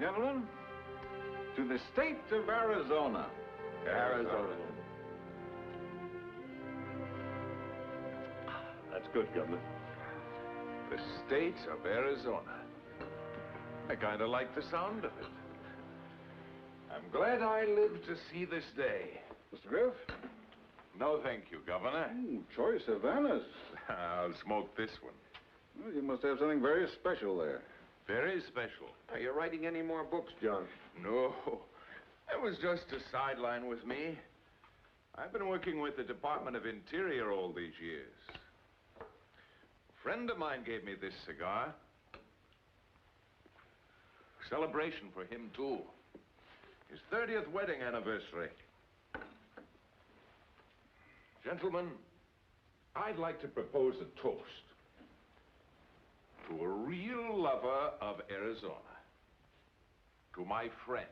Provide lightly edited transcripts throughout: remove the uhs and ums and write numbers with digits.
Gentlemen, to the state of Arizona. Arizona. That's good, Governor. The state of Arizona. I kind of like the sound of it. I'm glad I lived to see this day. Mr. Griff? No, thank you, Governor. Choice Havanas. I'll smoke this one. Well, you must have something very special there. Very special. Are you writing any more books, John? No, that was just a sideline with me. I've been working with the Department of Interior all these years. A friend of mine gave me this cigar. Celebration for him, too. His 30th wedding anniversary. Gentlemen, I'd like to propose a toast to a real lover of Arizona. To my friend,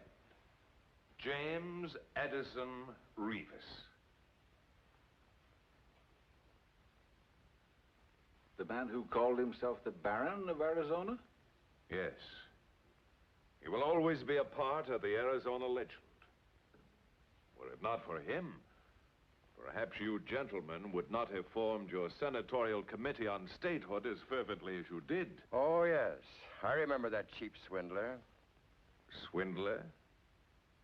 James Edison Rivas. The man who called himself the Baron of Arizona? Yes. He will always be a part of the Arizona legend. Were it not for him, perhaps you gentlemen would not have formed your senatorial committee on statehood as fervently as you did. Oh, yes. I remember that cheap swindler. Swindler?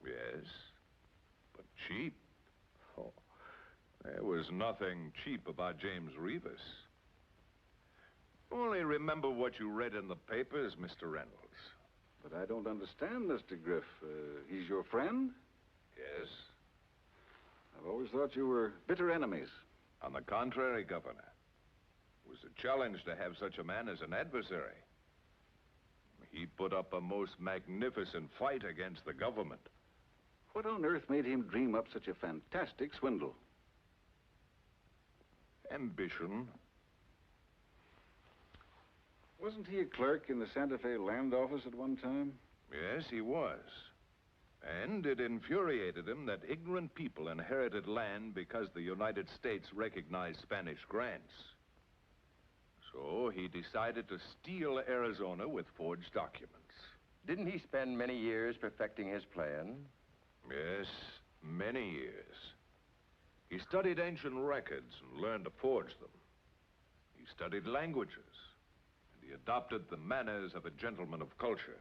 Yes. But cheap? Oh, there was nothing cheap about James Rivas. Only remember what you read in the papers, Mr. Reynolds. But I don't understand, Mr. Griff. He's your friend? Yes. I've always thought you were bitter enemies. On the contrary, Governor. It was a challenge to have such a man as an adversary. He put up a most magnificent fight against the government. What on earth made him dream up such a fantastic swindle? Ambition. Wasn't he a clerk in the Santa Fe land office at one time? Yes, he was. And it infuriated him that ignorant people inherited land because the United States recognized Spanish grants. So he decided to steal Arizona with forged documents. Didn't he spend many years perfecting his plan? Yes, many years. He studied ancient records and learned to forge them. He studied languages, and he adopted the manners of a gentleman of culture.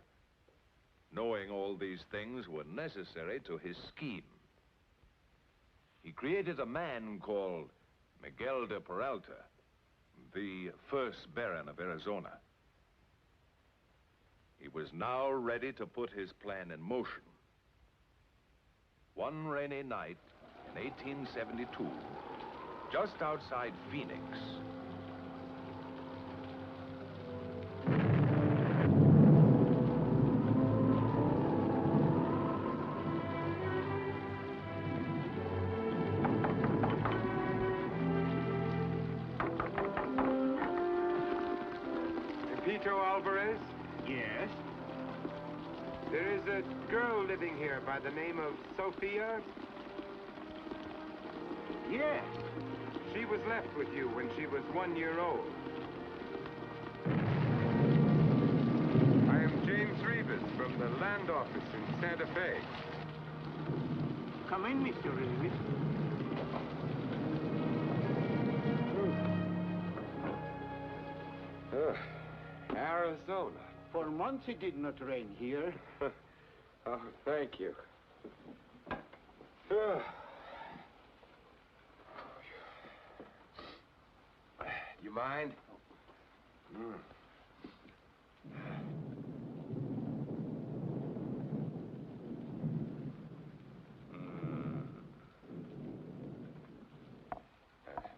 Knowing all these things were necessary to his scheme. He created a man called Miguel de Peralta, the first Baron of Arizona. He was now ready to put his plan in motion. One rainy night in 1872, just outside Phoenix, Yes? There is a girl living here by the name of Sophia? Yes. She was left with you when she was 1 year old. I am James Rivas from the land office in Santa Fe. Come in, Mr. Rivas. Arizona. For months it did not rain here. Oh, thank you. You mind?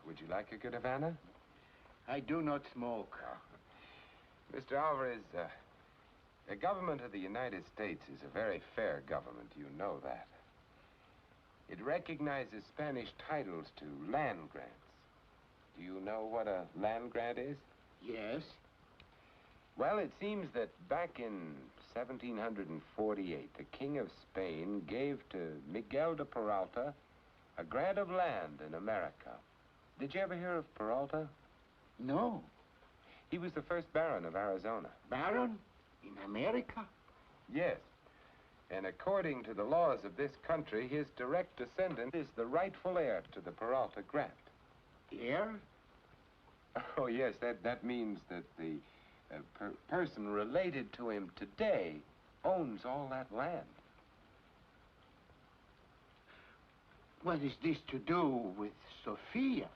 Would you like a good Havana? I do not smoke. Mr. Alvarez, the government of the United States is a very fair government. You know that. It recognizes Spanish titles to land grants. Do you know what a land grant is? Yes. Well, it seems that back in 1748, the King of Spain gave to Miguel de Peralta a grant of land in America. Did you ever hear of Peralta? No. He was the first Baron of Arizona. Baron? In America? Yes. And according to the laws of this country, his direct descendant is the rightful heir to the Peralta grant. Heir? Oh, yes, that means that the person related to him today owns all that land. What is this to do with Sophia?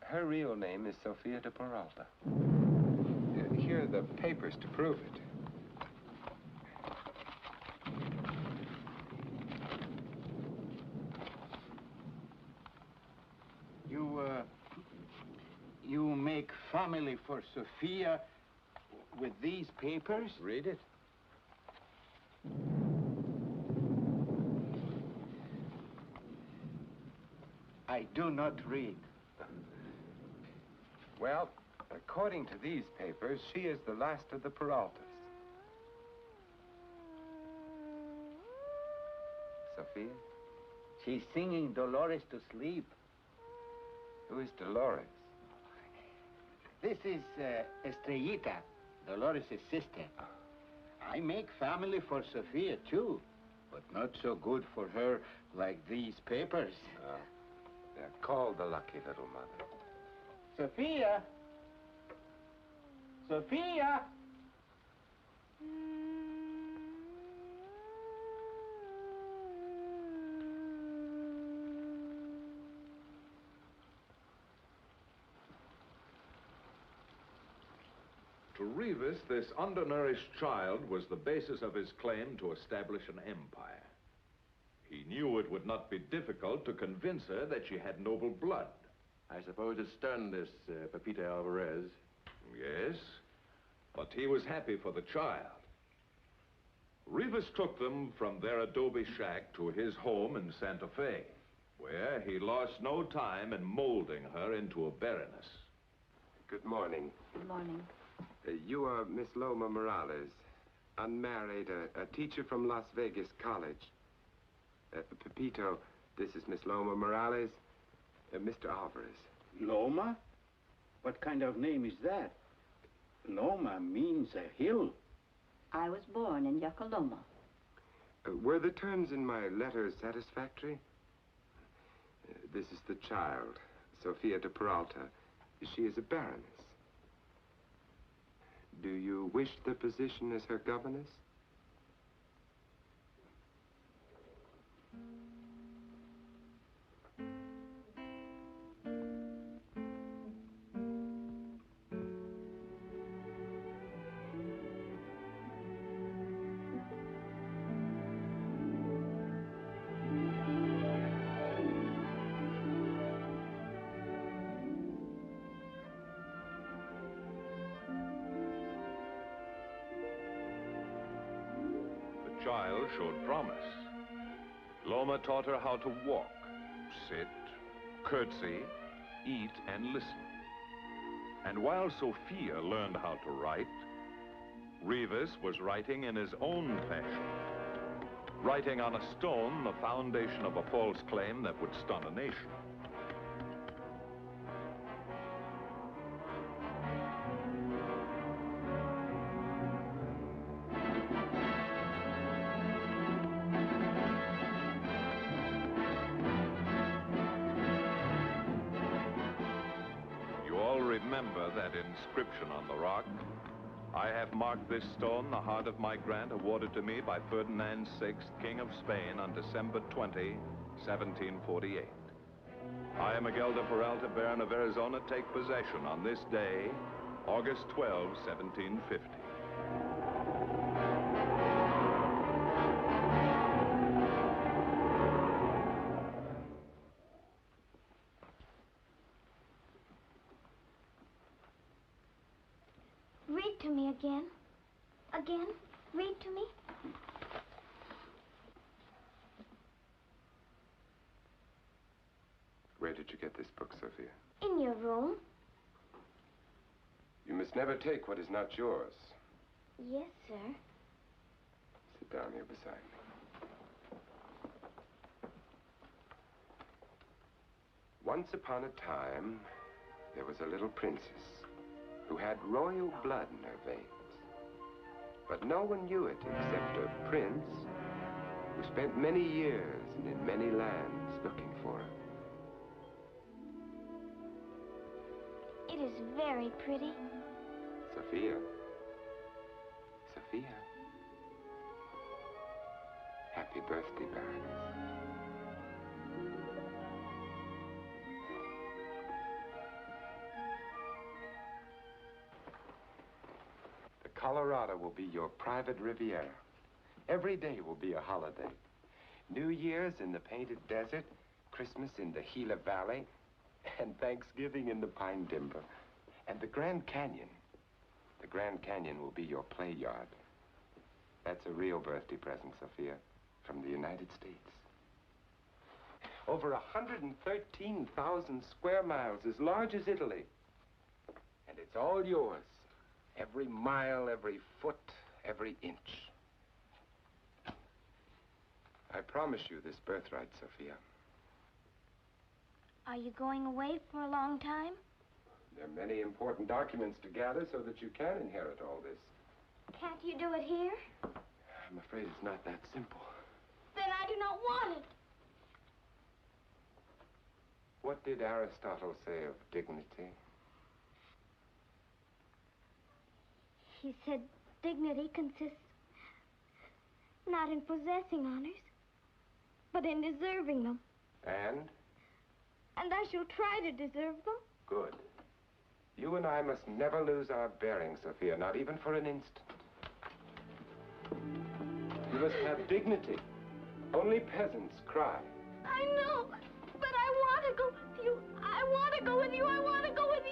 Her real name is Sophia de Peralta. Here are the papers to prove it. You make family for Sophia with these papers? Read it. I do not read. Well, according to these papers, she is the last of the Peraltas. Sophia? She's singing Dolores to sleep. Who is Dolores? This is Estrellita, Dolores' sister. I make family for Sophia, too, but not so good for her like these papers. They're called the lucky little mother. Sophia! Sophia! To Rivas, this undernourished child was the basis of his claim to establish an empire. He knew it would not be difficult to convince her that she had noble blood. I suppose it stunned this Pepita Alvarez. Yes, but he was happy for the child. Rivas took them from their adobe shack to his home in Santa Fe, where he lost no time in molding her into a baroness. Good morning. Good morning. You are Miss Loma Morales, unmarried, a teacher from Las Vegas College. Pepito, this is Miss Loma Morales, Mr. Alvarez. Loma? What kind of name is that? Loma means a hill. I was born in Yakaloma. Were the terms in my letter satisfactory? This is the child, Sophia de Peralta. She is a baroness. Do you wish the position as her governess? The child showed promise. Loma taught her how to walk, sit, curtsy, eat, and listen. And while Sophia learned how to write, Rivas was writing in his own fashion, writing on a stone the foundation of a false claim that would stun a nation. Remember that inscription on the rock. I have marked this stone the heart of my grant awarded to me by Ferdinand VI, King of Spain, on December 20, 1748. I, Miguel de Peralta, Baron of Arizona, take possession on this day, August 12, 1750. Read to me again. Again. Read to me. Where did you get this book, Sophia? In your room. You must never take what is not yours. Yes, sir. Sit down here beside me. Once upon a time, there was a little princess who had royal blood in her veins. But no one knew it except a prince who spent many years and in many lands looking for her. It is very pretty. Sophia. Sophia. Happy birthday, Baroness. The Colorado will be your private Riviera. Every day will be a holiday. New Year's in the Painted Desert, Christmas in the Gila Valley, and Thanksgiving in the Pine Timber. And the Grand Canyon. The Grand Canyon will be your play yard. That's a real birthday present, Sophia, from the United States. Over 113,000 square miles, as large as Italy. And it's all yours. Every mile, every foot, every inch. I promise you this birthright, Sophia. Are you going away for a long time? There are many important documents to gather so that you can inherit all this. Can't you do it here? I'm afraid it's not that simple. Then I do not want it. What did Aristotle say of dignity? He said dignity consists not in possessing honors, but in deserving them. And? And I shall try to deserve them. Good. You and I must never lose our bearings, Sophia, not even for an instant. You must have dignity. Only peasants cry. I know, but I want to go with you. I want to go with you. I want to go with you.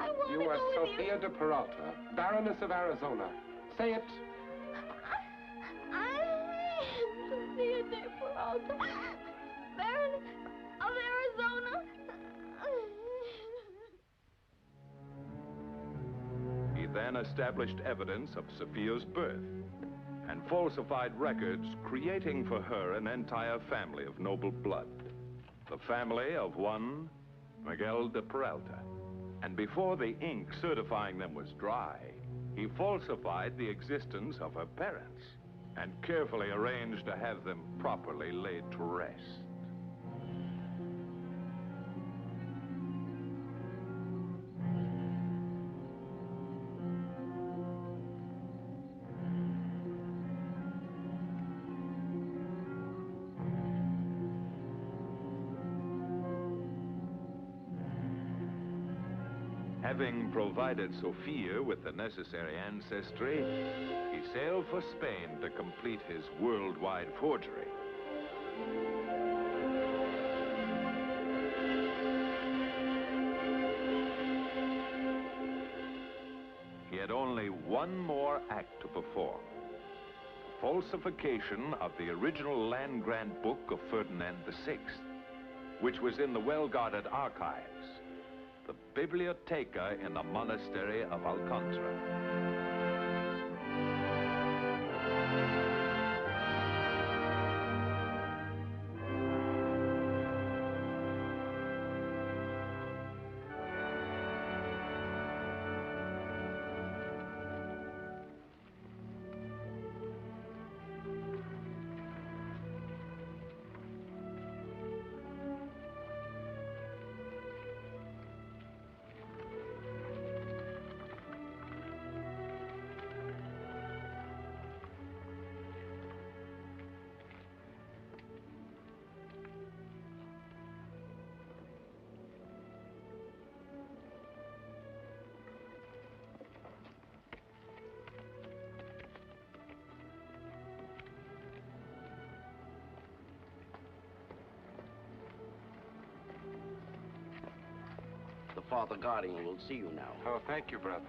I want to You go are with Sophia you. de Peralta, Baroness of Arizona. Say it. I am Sophia de Peralta, Baroness of Arizona. He then established evidence of Sophia's birth and falsified records, creating for her an entire family of noble blood. The family of one Miguel de Peralta. And before the ink certifying them was dry, he falsified the existence of her parents and carefully arranged to have them properly laid to rest. Having provided Sophia with the necessary ancestry, he sailed for Spain to complete his worldwide forgery. He had only one more act to perform. The falsification of the original land grant book of Ferdinand VI, which was in the well-guarded archives, the Biblioteca in the monastery of Alcantara. The Father Guardian will see you now. Oh, thank you, brother.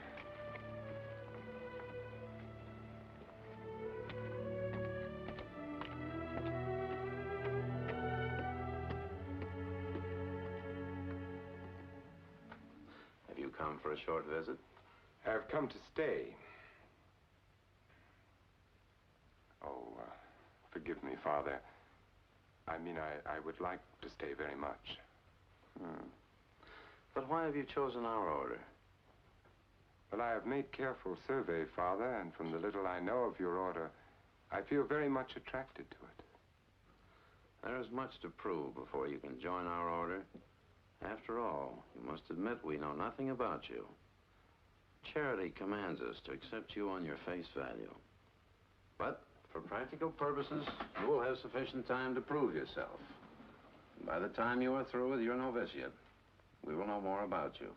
Have you come for a short visit? I've come to stay. Oh, forgive me, Father. I mean, I would like to stay very much. But why have you chosen our order? Well, I have made careful survey, Father, and from the little I know of your order, I feel very much attracted to it. There is much to prove before you can join our order. After all, you must admit we know nothing about you. Charity commands us to accept you on your face value. But for practical purposes, you will have sufficient time to prove yourself. And by the time you are through with your novitiate, we will know more about you.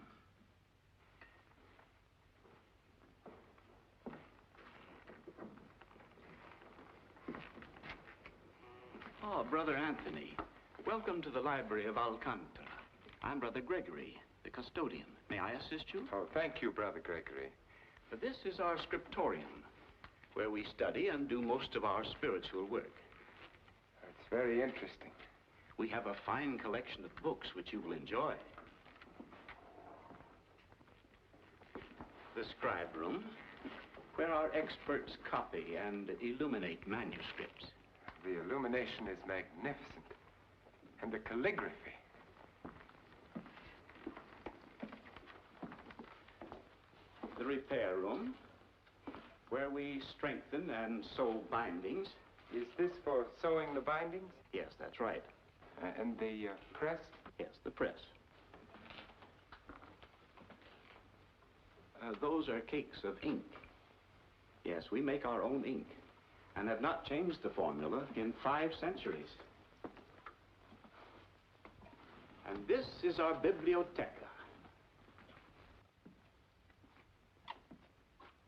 Oh, Brother Anthony, welcome to the library of Alcantara. I'm Brother Gregory, the custodian. May I assist you? Oh, thank you, Brother Gregory. This is our scriptorium, where we study and do most of our spiritual work. That's very interesting. We have a fine collection of books which you will enjoy. The scribe room, where our experts copy and illuminate manuscripts. The illumination is magnificent. And the calligraphy. The repair room, where we strengthen and sew bindings. Is this for sewing the bindings? Yes, that's right. And the press? Yes, the press. Those are cakes of ink. Yes, we make our own ink and have not changed the formula in 5 centuries. And this is our biblioteca.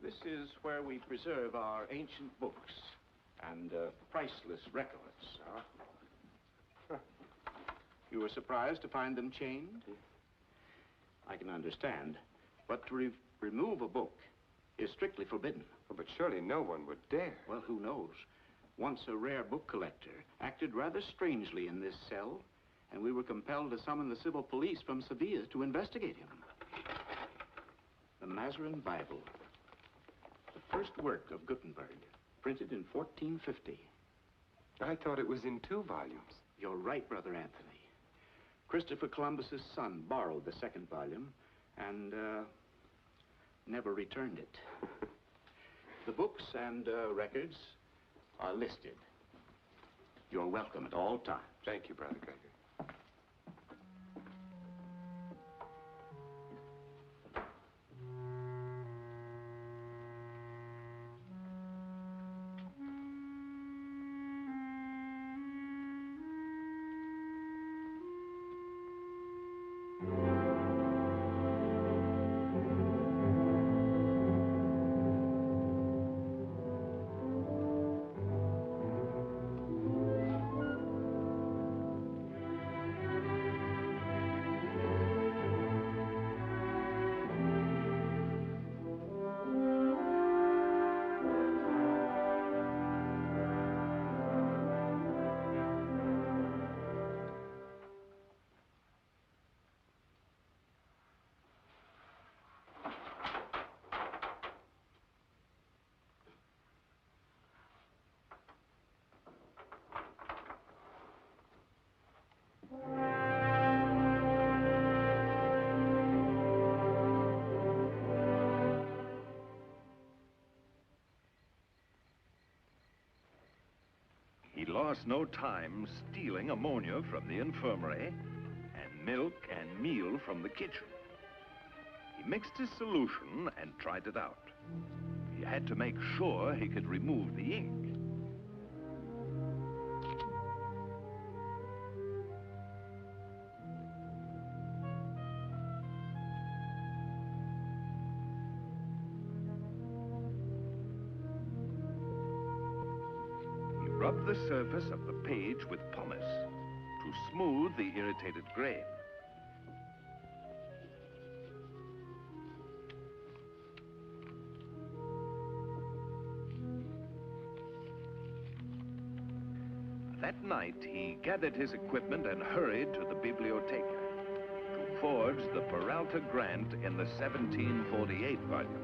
This is where we preserve our ancient books and priceless records. You were surprised to find them chained? I can understand, but to remove a book is strictly forbidden. Oh, but surely no one would dare. Well, who knows? Once a rare book collector acted rather strangely in this cell, and we were compelled to summon the civil police from Seville to investigate him. The Mazarin Bible, the first work of Gutenberg, printed in 1450. I thought it was in 2 volumes. You're right, Brother Anthony. Christopher Columbus's son borrowed the 2nd volume and never returned it. The books and records are listed. You're welcome at all times. Thank you, Brother Gregory. He lost no time stealing ammonia from the infirmary and milk and meal from the kitchen. He mixed his solution and tried it out. He had to make sure he could remove the ink. Rub the surface of the page with pumice to smooth the irritated grain. That night, he gathered his equipment and hurried to the biblioteca to forge the Peralta grant in the 1748 volume.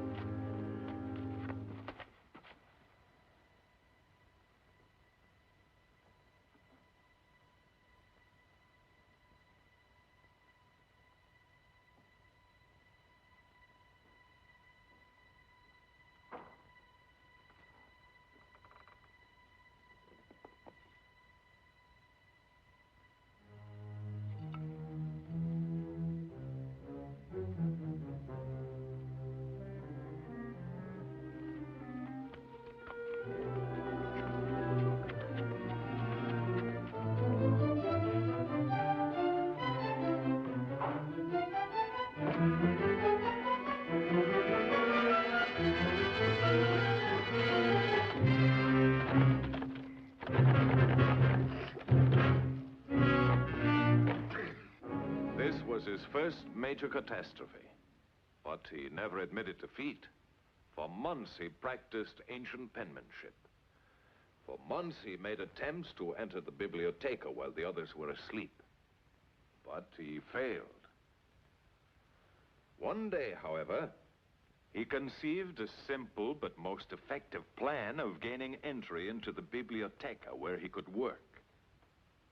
first major catastrophe. But he never admitted defeat. For months, he practiced ancient penmanship. For months, he made attempts to enter the bibliotheca while the others were asleep. But he failed. One day, however, he conceived a simple but most effective plan of gaining entry into the bibliotheca where he could work.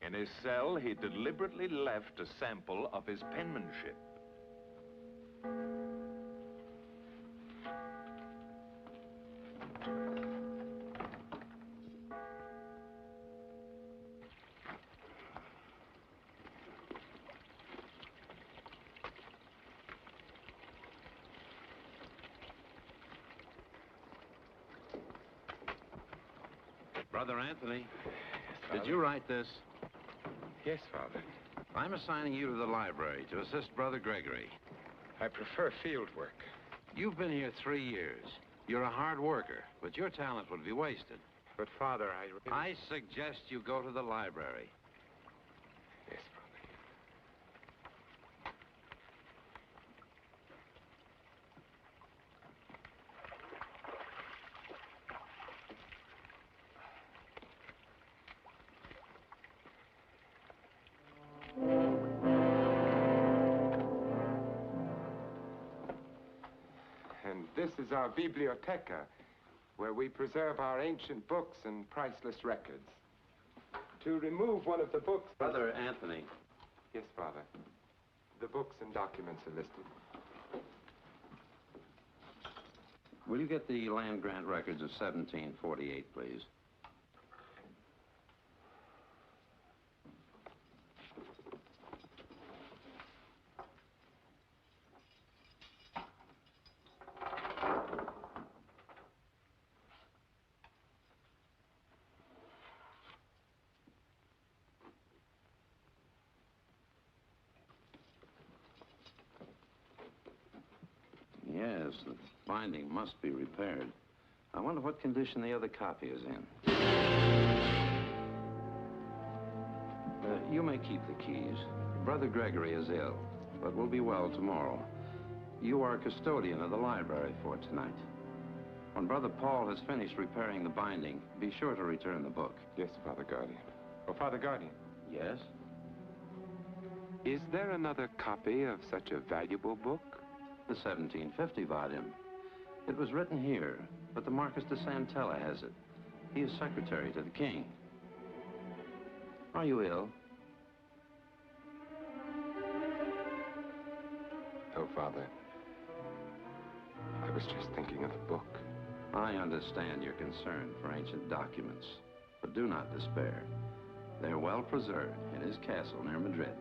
In his cell, he deliberately left a sample of his penmanship. Brother Anthony, did you write this? Yes, Father. I'm assigning you to the library to assist Brother Gregory. I prefer field work. You've been here 3 years. You're a hard worker, but your talent would be wasted. But, Father, I suggest you go to the library. Yes, Father. And this is our bibliotheca, where we preserve our ancient books and priceless records. To remove one of the books... Brother Anthony. Yes, Father. The books and documents are listed. Will you get the land grant records of 1748, please? Yes, the binding must be repaired. I wonder what condition the other copy is in. You may keep the keys. Brother Gregory is ill, but will be well tomorrow. You are custodian of the library for tonight. When Brother Paul has finished repairing the binding, be sure to return the book. Yes, Father Guardian. Oh, Father Guardian. Yes? Is there another copy of such a valuable book? The 1750 volume. It was written here, but the Marquis de Santella has it. He is secretary to the king. Are you ill? No, Father. I was just thinking of the book. I understand your concern for ancient documents, but do not despair. They're well preserved in his castle near Madrid.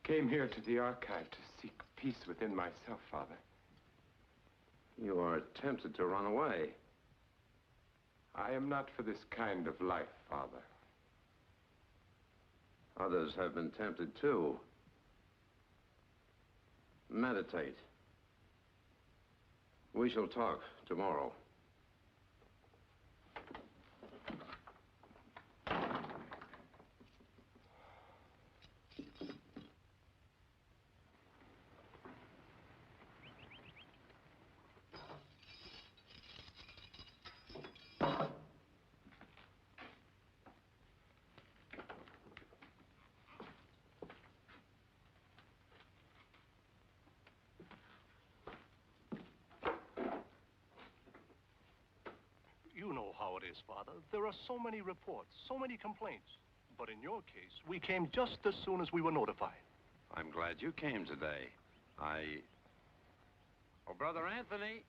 Came here to the archive to seek peace within myself, Father. You are tempted to run away. I am not for this kind of life, Father. Others have been tempted too. Meditate. We shall talk tomorrow. You know how it is, Father. There are so many reports, so many complaints. But in your case, we came just as soon as we were notified. I'm glad you came today. Oh, Brother Anthony!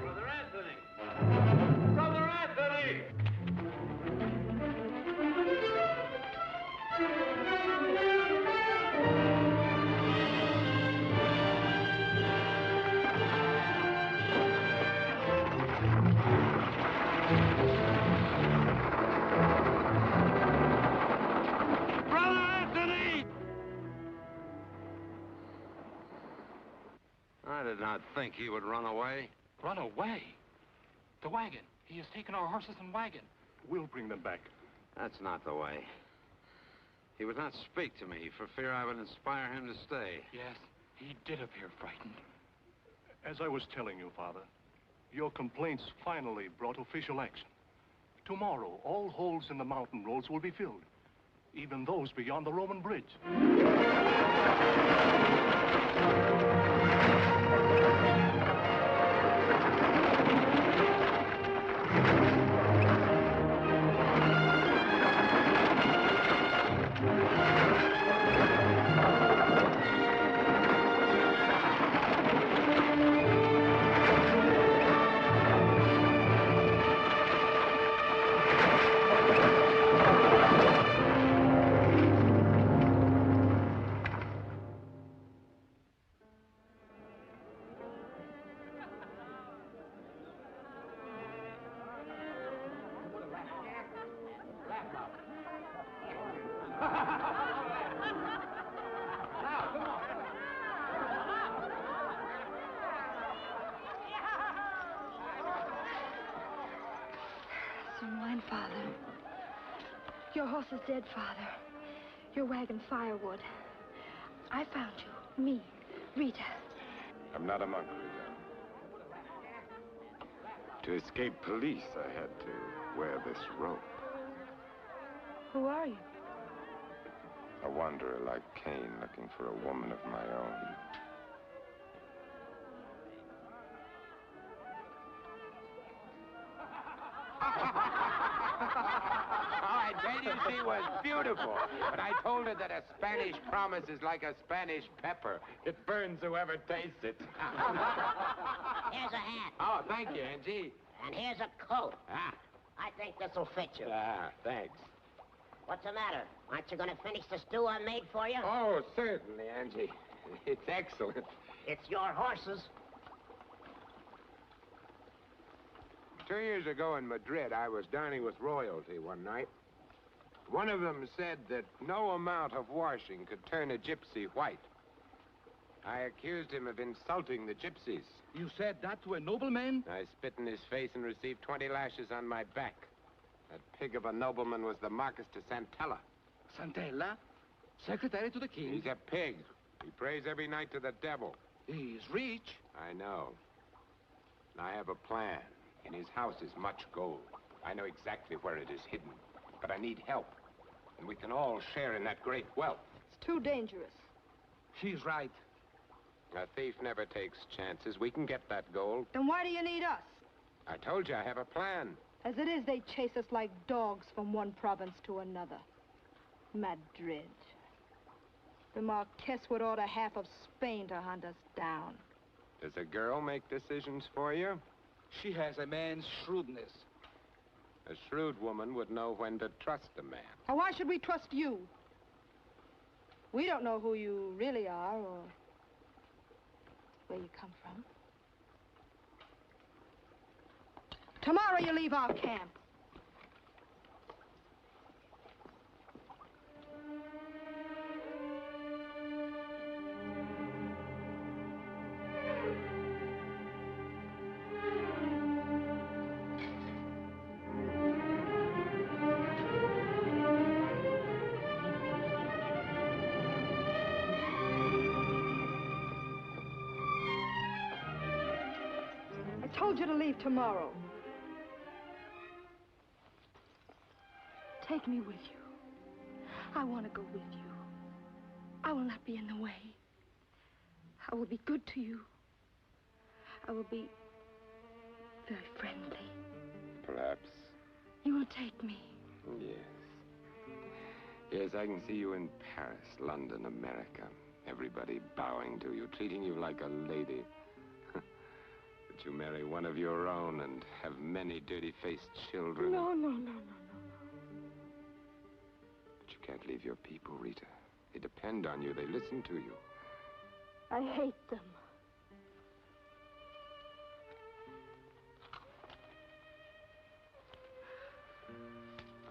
Brother Anthony! Brother Anthony! I did not think he would run away. Run away? The wagon. He has taken our horses and wagon. We'll bring them back. That's not the way. He would not speak to me for fear I would inspire him to stay. Yes, he did appear frightened. As I was telling you, Father, your complaints finally brought official action. Tomorrow, all holes in the mountain roads will be filled, even those beyond the Roman bridge. Some wine, Father. Your horse is dead, Father. Your wagon firewood. I found you. Me, Rita. I'm not a monk, Rita. To escape police, I had to wear this rope. Who are you? A wanderer like Cain looking for a woman of my own. I tell you, she was beautiful. But I told her that a Spanish promise is like a Spanish pepper. It burns whoever tastes it. Here's a hat. Oh, thank you, Angie. And here's a coat. Ah, I think this'll fit you. Thanks. What's the matter? Aren't you gonna finish the stew I made for you? Oh, certainly, Angie. It's excellent. It's your horses. 2 years ago in Madrid, I was dining with royalty one night. One of them said that no amount of washing could turn a gypsy white. I accused him of insulting the gypsies. You said that to a nobleman? I spit in his face and received 20 lashes on my back. That pig of a nobleman was the Marquis de Santella. Santella? Secretary to the king? He's a pig. He prays every night to the devil. He's rich. I know. And I have a plan. In his house is much gold. I know exactly where it is hidden. But I need help. And we can all share in that great wealth. It's too dangerous. She's right. A thief never takes chances. We can get that gold. Then why do you need us? I told you I have a plan. As it is, they chase us like dogs from one province to another. Madrid. The Marquess would order half of Spain to hunt us down. Does a girl make decisions for you? She has a man's shrewdness. A shrewd woman would know when to trust a man. Now, why should we trust you? We don't know who you really are or where you come from. Tomorrow you leave our camp. told you to leave tomorrow. Take me with you. I want to go with you. I will not be in the way. I will be good to you. I will be very friendly. Perhaps. You will take me. Yes. Yes, I can see you in Paris, London, America. Everybody bowing to you, treating you like a lady. That you marry one of your own and have many dirty-faced children. No, no, no, no, no, no. But you can't leave your people, Rita. They depend on you. They listen to you. I hate them.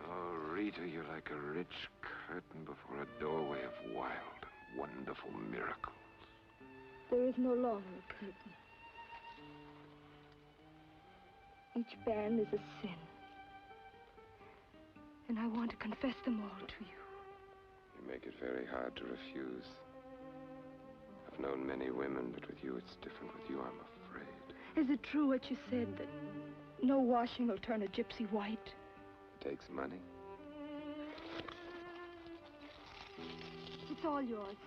Oh, Rita, you're like a rich curtain before a doorway of wild and wonderful miracles. There is no longer a curtain. Each band is a sin. And I want to confess them all to you. You make it very hard to refuse. I've known many women, but with you it's different. With you, I'm afraid. Is it true what you said, that no washing will turn a gypsy white? It takes money. It's all yours.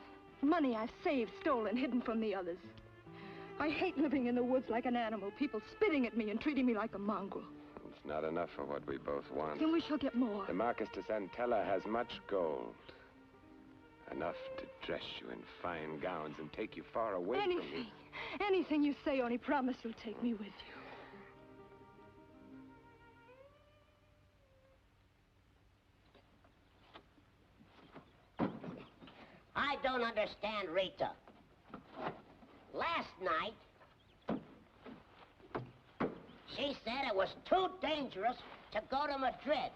Money I've saved, stolen, hidden from the others. I hate living in the woods like an animal, people spitting at me and treating me like a mongrel. It's not enough for what we both want. Then we shall get more. The Marquis de Santella has much gold. Enough to dress you in fine gowns and take you far away from me. Anything you say, only promise you'll take me with you. I don't understand Rita. Last night, she said it was too dangerous to go to Madrid.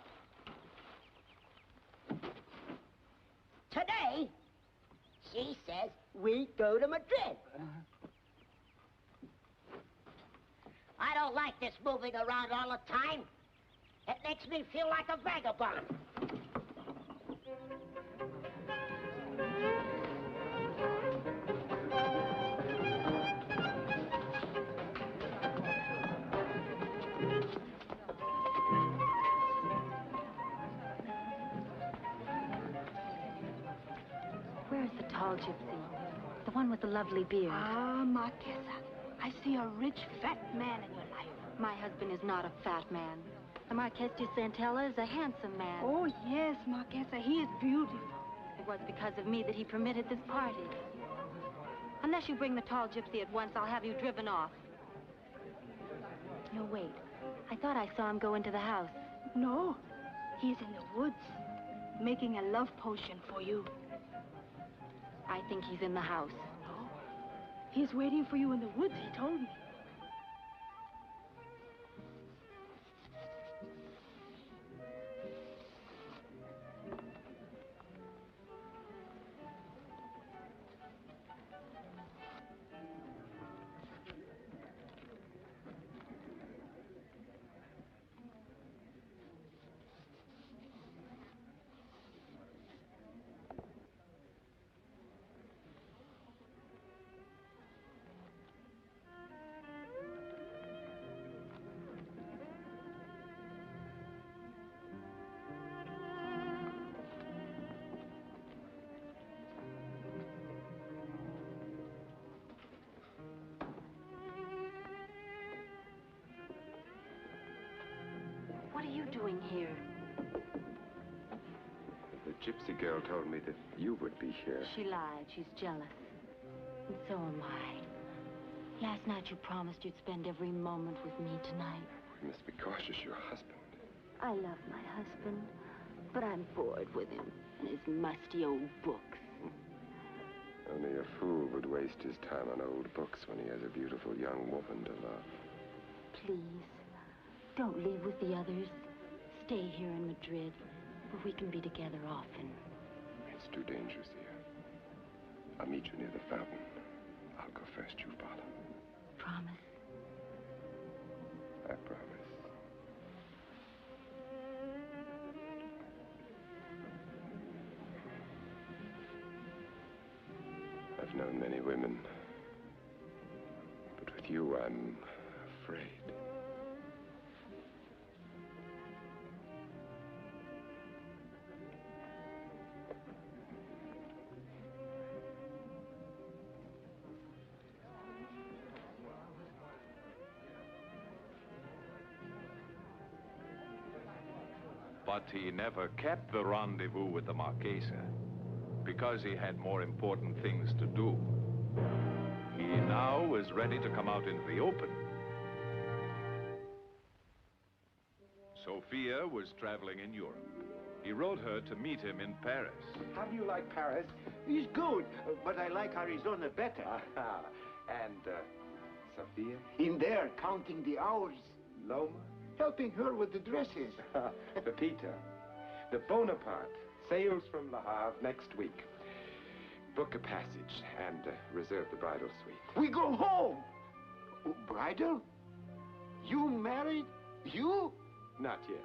Today, she says we go to Madrid. I don't like this moving around all the time. It makes me feel like a vagabond. Where's the tall gypsy? The one with the lovely beard. Ah, Marquesa. I see a rich, fat man in your life. My husband is not a fat man. The Marquis de Santella is a handsome man. Oh, yes, Marquesa. He is beautiful. It was because of me that he permitted this party. Unless you bring the tall gypsy at once, I'll have you driven off. No, wait. I thought I saw him go into the house. No. He's in the woods, making a love potion for you. I think he's in the house. No. He's waiting for you in the woods, he told me. What are you doing here? The gypsy girl told me that you would be here. She lied. She's jealous. And so am I. Last night you promised you'd spend every moment with me tonight. We must be cautious, your husband. I love my husband, but I'm bored with him and his musty old books. Only a fool would waste his time on old books when he has a beautiful young woman to love. Please, don't leave with the others. Stay here in Madrid, where we can be together often. It's too dangerous here. I'll meet you near the fountain. I'll go first, you follow. Promise? I promise. I've known many women, but with you, I'm afraid. But he never kept the rendezvous with the Marquesa because he had more important things to do. He now was ready to come out into the open. Sophia was traveling in Europe. He wrote her to meet him in Paris. How do you like Paris? It's good, but I like Arizona better. And, Sophia? In there, counting the hours. Loma? Helping her with the dresses. Pepita, the Bonaparte sails from Le Havre next week. Book a passage and reserve the bridal suite. We go home! Oh, bridal? You married? You? Not yet.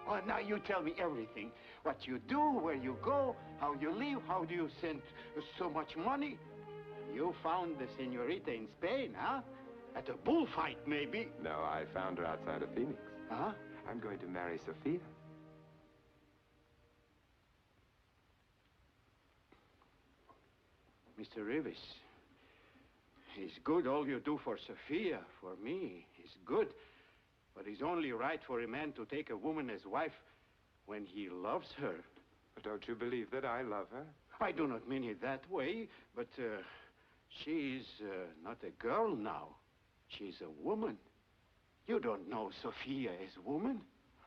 Well, now you tell me everything. What you do, where you go, how you live, how do you send so much money? You found the senorita in Spain, huh? At a bullfight, maybe? No, I found her outside of Phoenix. Huh? I'm going to marry Sophia. Mr. Rivas, it's good all you do for Sophia, for me. It's good. But it's only right for a man to take a woman as wife when he loves her. But don't you believe that I love her? I do not mean it that way, but she's not a girl now. She's a woman. You don't know Sophia as a woman.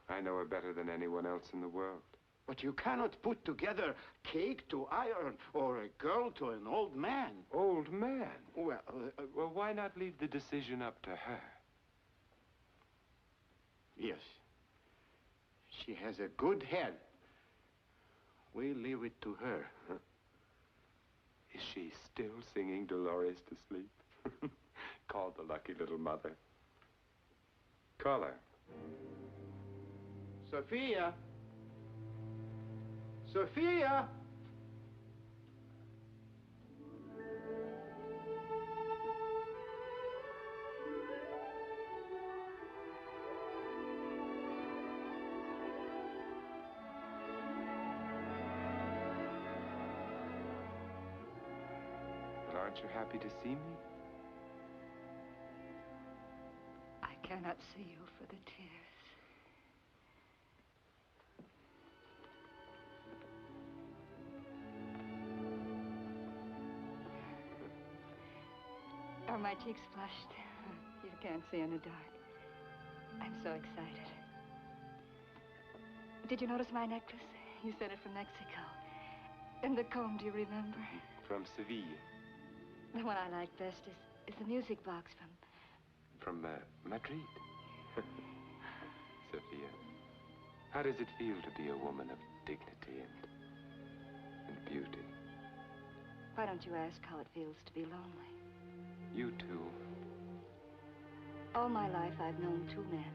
I know her better than anyone else in the world. But you cannot put together cake to iron or a girl to an old man. Old man? Well, well, why not leave the decision up to her? Yes. She has a good head. We leave it to her. Huh? Is she still singing Dolores to sleep? Call the lucky little mother. Call her. Sophia! Sophia! But aren't you happy to see me? I cannot see you for the tears. Are my cheeks flushed? You can't see in the dark. I'm so excited. Did you notice my necklace? You sent it from Mexico. And the comb, do you remember? From Seville. The one I like best is the music box From Madrid. Sophia, how does it feel to be a woman of dignity and beauty? Why don't you ask how it feels to be lonely? You too. All my life, I've known two men.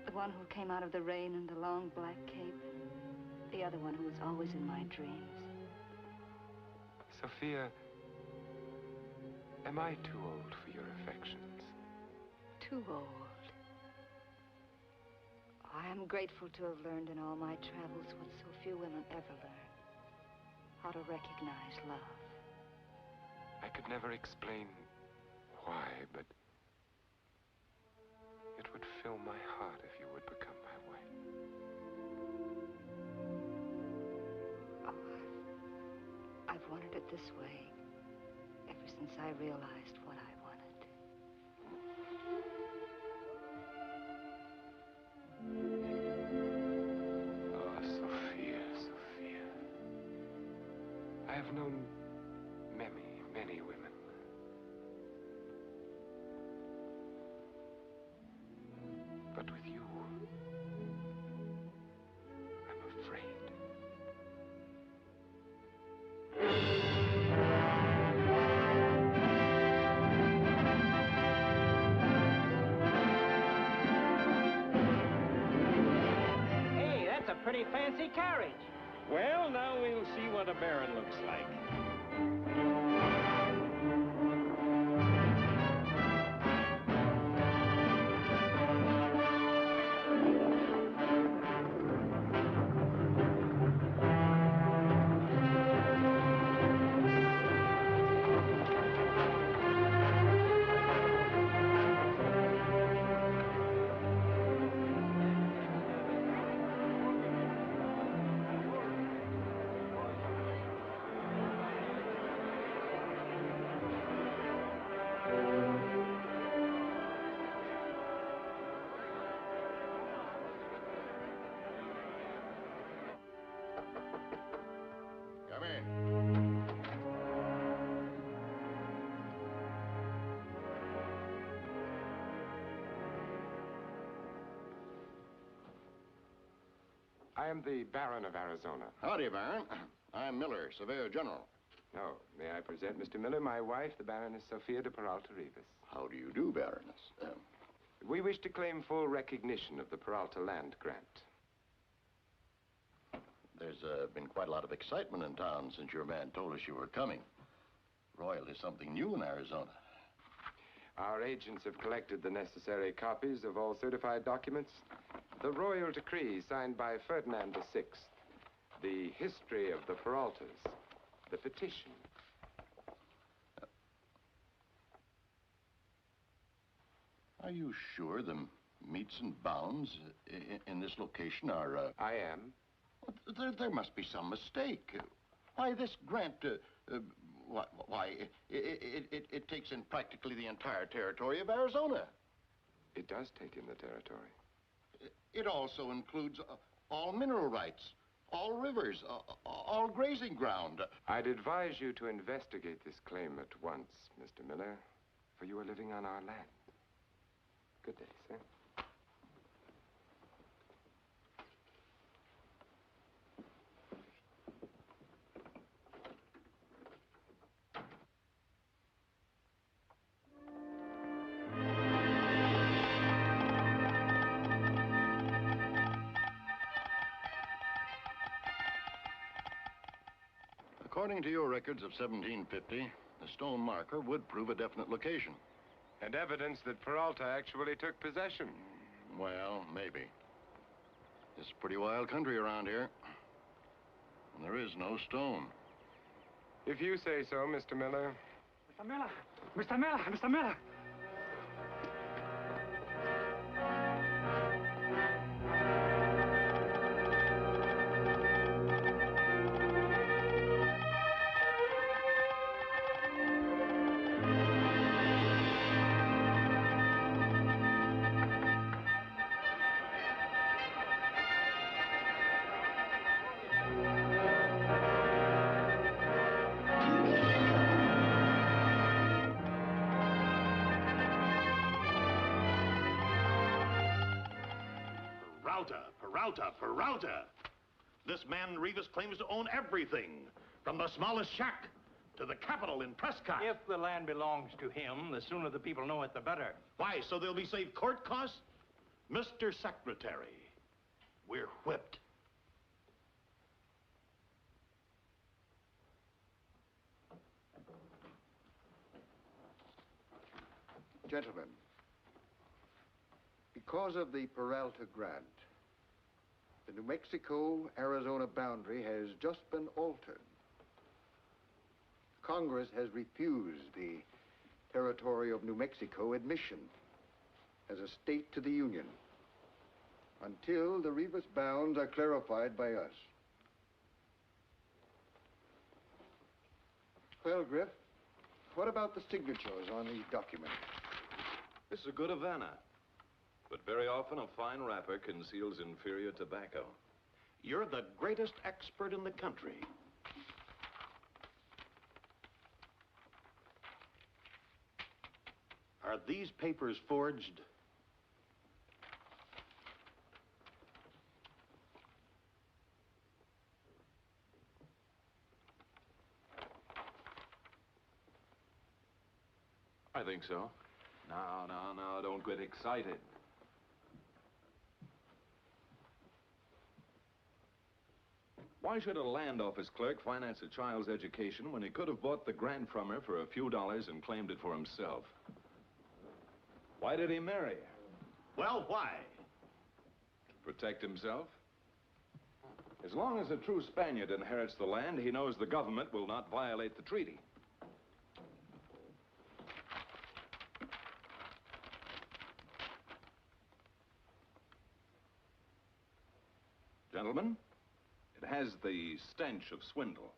The one who came out of the rain in the long black cape. The other one who was always in my dreams. Sophia, am I too old for your affections? Too old. I am grateful to have learned in all my travels what so few women ever learn. How to recognize love. I could never explain why, but it would fill my heart if you would become my wife. Oh, I've wanted it this way ever since I realized what I wanted. Oh, Sophia, Sophia. I have known many women. But with you, I'm afraid. Hey, that's a pretty fancy carriage. Well, now we'll see what a baron looks like. I am the Baron of Arizona. Howdy, Baron. I'm Miller, Surveyor General. Oh, may I present Mr. Miller, my wife, the Baroness Sophia de Peralta Rivas. How do you do, Baroness? We wish to claim full recognition of the Peralta land grant. There's been quite a lot of excitement in town since your man told us you were coming. Royalty is something new in Arizona. Our agents have collected the necessary copies of all certified documents. The royal decree signed by Ferdinand VI, the history of the Peraltas, the petition. Are you sure the meets and bounds in this location are... I am. There must be some mistake. Why, this grant, why, it takes in practically the entire territory of Arizona. It does take in the territory. It also includes all mineral rights, all rivers, all grazing ground. I'd advise you to investigate this claim at once, Mr. Miller, for you are living on our land. Good day, sir. According to your records of 1750, the stone marker would prove a definite location. And evidence that Peralta actually took possession. Well, maybe. It's a pretty wild country around here. And there is no stone. If you say so, Mr. Miller. Mr. Miller! Mr. Miller! Mr. Miller! Peralta. This man Rivas claims to own everything, from the smallest shack to the Capitol in Prescott. If the land belongs to him, the sooner the people know it, the better. Why, so they'll be saved court costs? Mr. Secretary, we're whipped. Gentlemen, because of the Peralta grant, the New Mexico-Arizona boundary has just been altered. Congress has refused the territory of New Mexico admission as a state to the Union until the Rivas bounds are clarified by us. Well, Griff, what about the signatures on the document? This is a good Havana. But very often a fine wrapper conceals inferior tobacco. You're the greatest expert in the country. Are these papers forged? I think so. No, don't get excited. Why should a land office clerk finance a child's education when he could have bought the grant from her for a few dollars and claimed it for himself? Why did he marry her? Well, why? To protect himself? As long as a true Spaniard inherits the land, he knows the government will not violate the treaty. Gentlemen, it has the stench of swindle.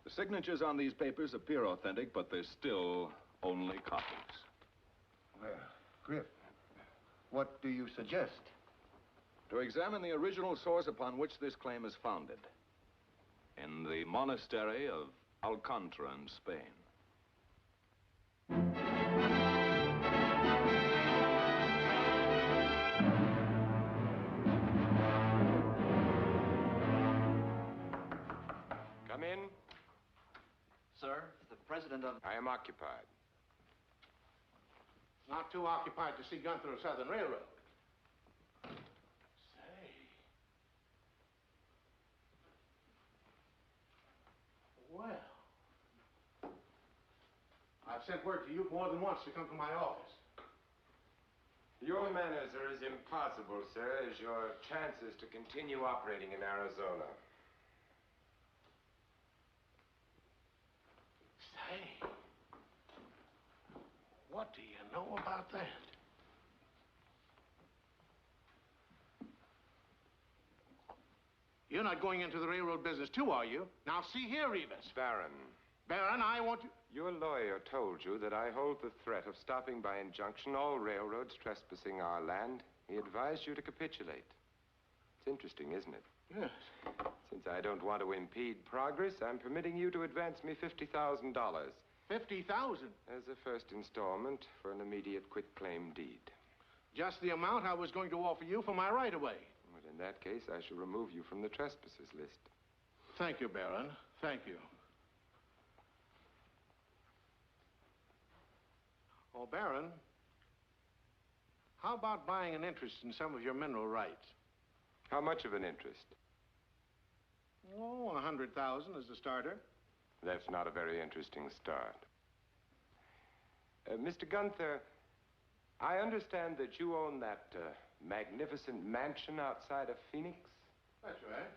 The signatures on these papers appear authentic, but they're still only copies. Well, Griff, what do you suggest? To examine the original source upon which this claim is founded, in the monastery of Alcantara in Spain. president of... I am occupied. Not too occupied to see Gunther of Southern Railroad. Say. Well. I've sent word to you more than once to come to my office. Your manners are as impossible, sir, as your chances to continue operating in Arizona. Say, what do you know about that? You're not going into the railroad business too, are you? Now, see here, Rivas. Baron. Baron, I want you... Your lawyer told you that I hold the threat of stopping by injunction all railroads trespassing our land. He advised you to capitulate. It's interesting, isn't it? Yes. Since I don't want to impede progress, I'm permitting you to advance me $50,000. $50,000? As a first installment for an immediate quitclaim deed. Just the amount I was going to offer you for my right-of-way. But in that case, I shall remove you from the trespassers list. Thank you, Baron. Thank you. Oh, Baron, how about buying an interest in some of your mineral rights? How much of an interest? Oh, 100,000 as a starter. That's not a very interesting start. Mr. Gunther, I understand that you own that magnificent mansion outside of Phoenix? That's right.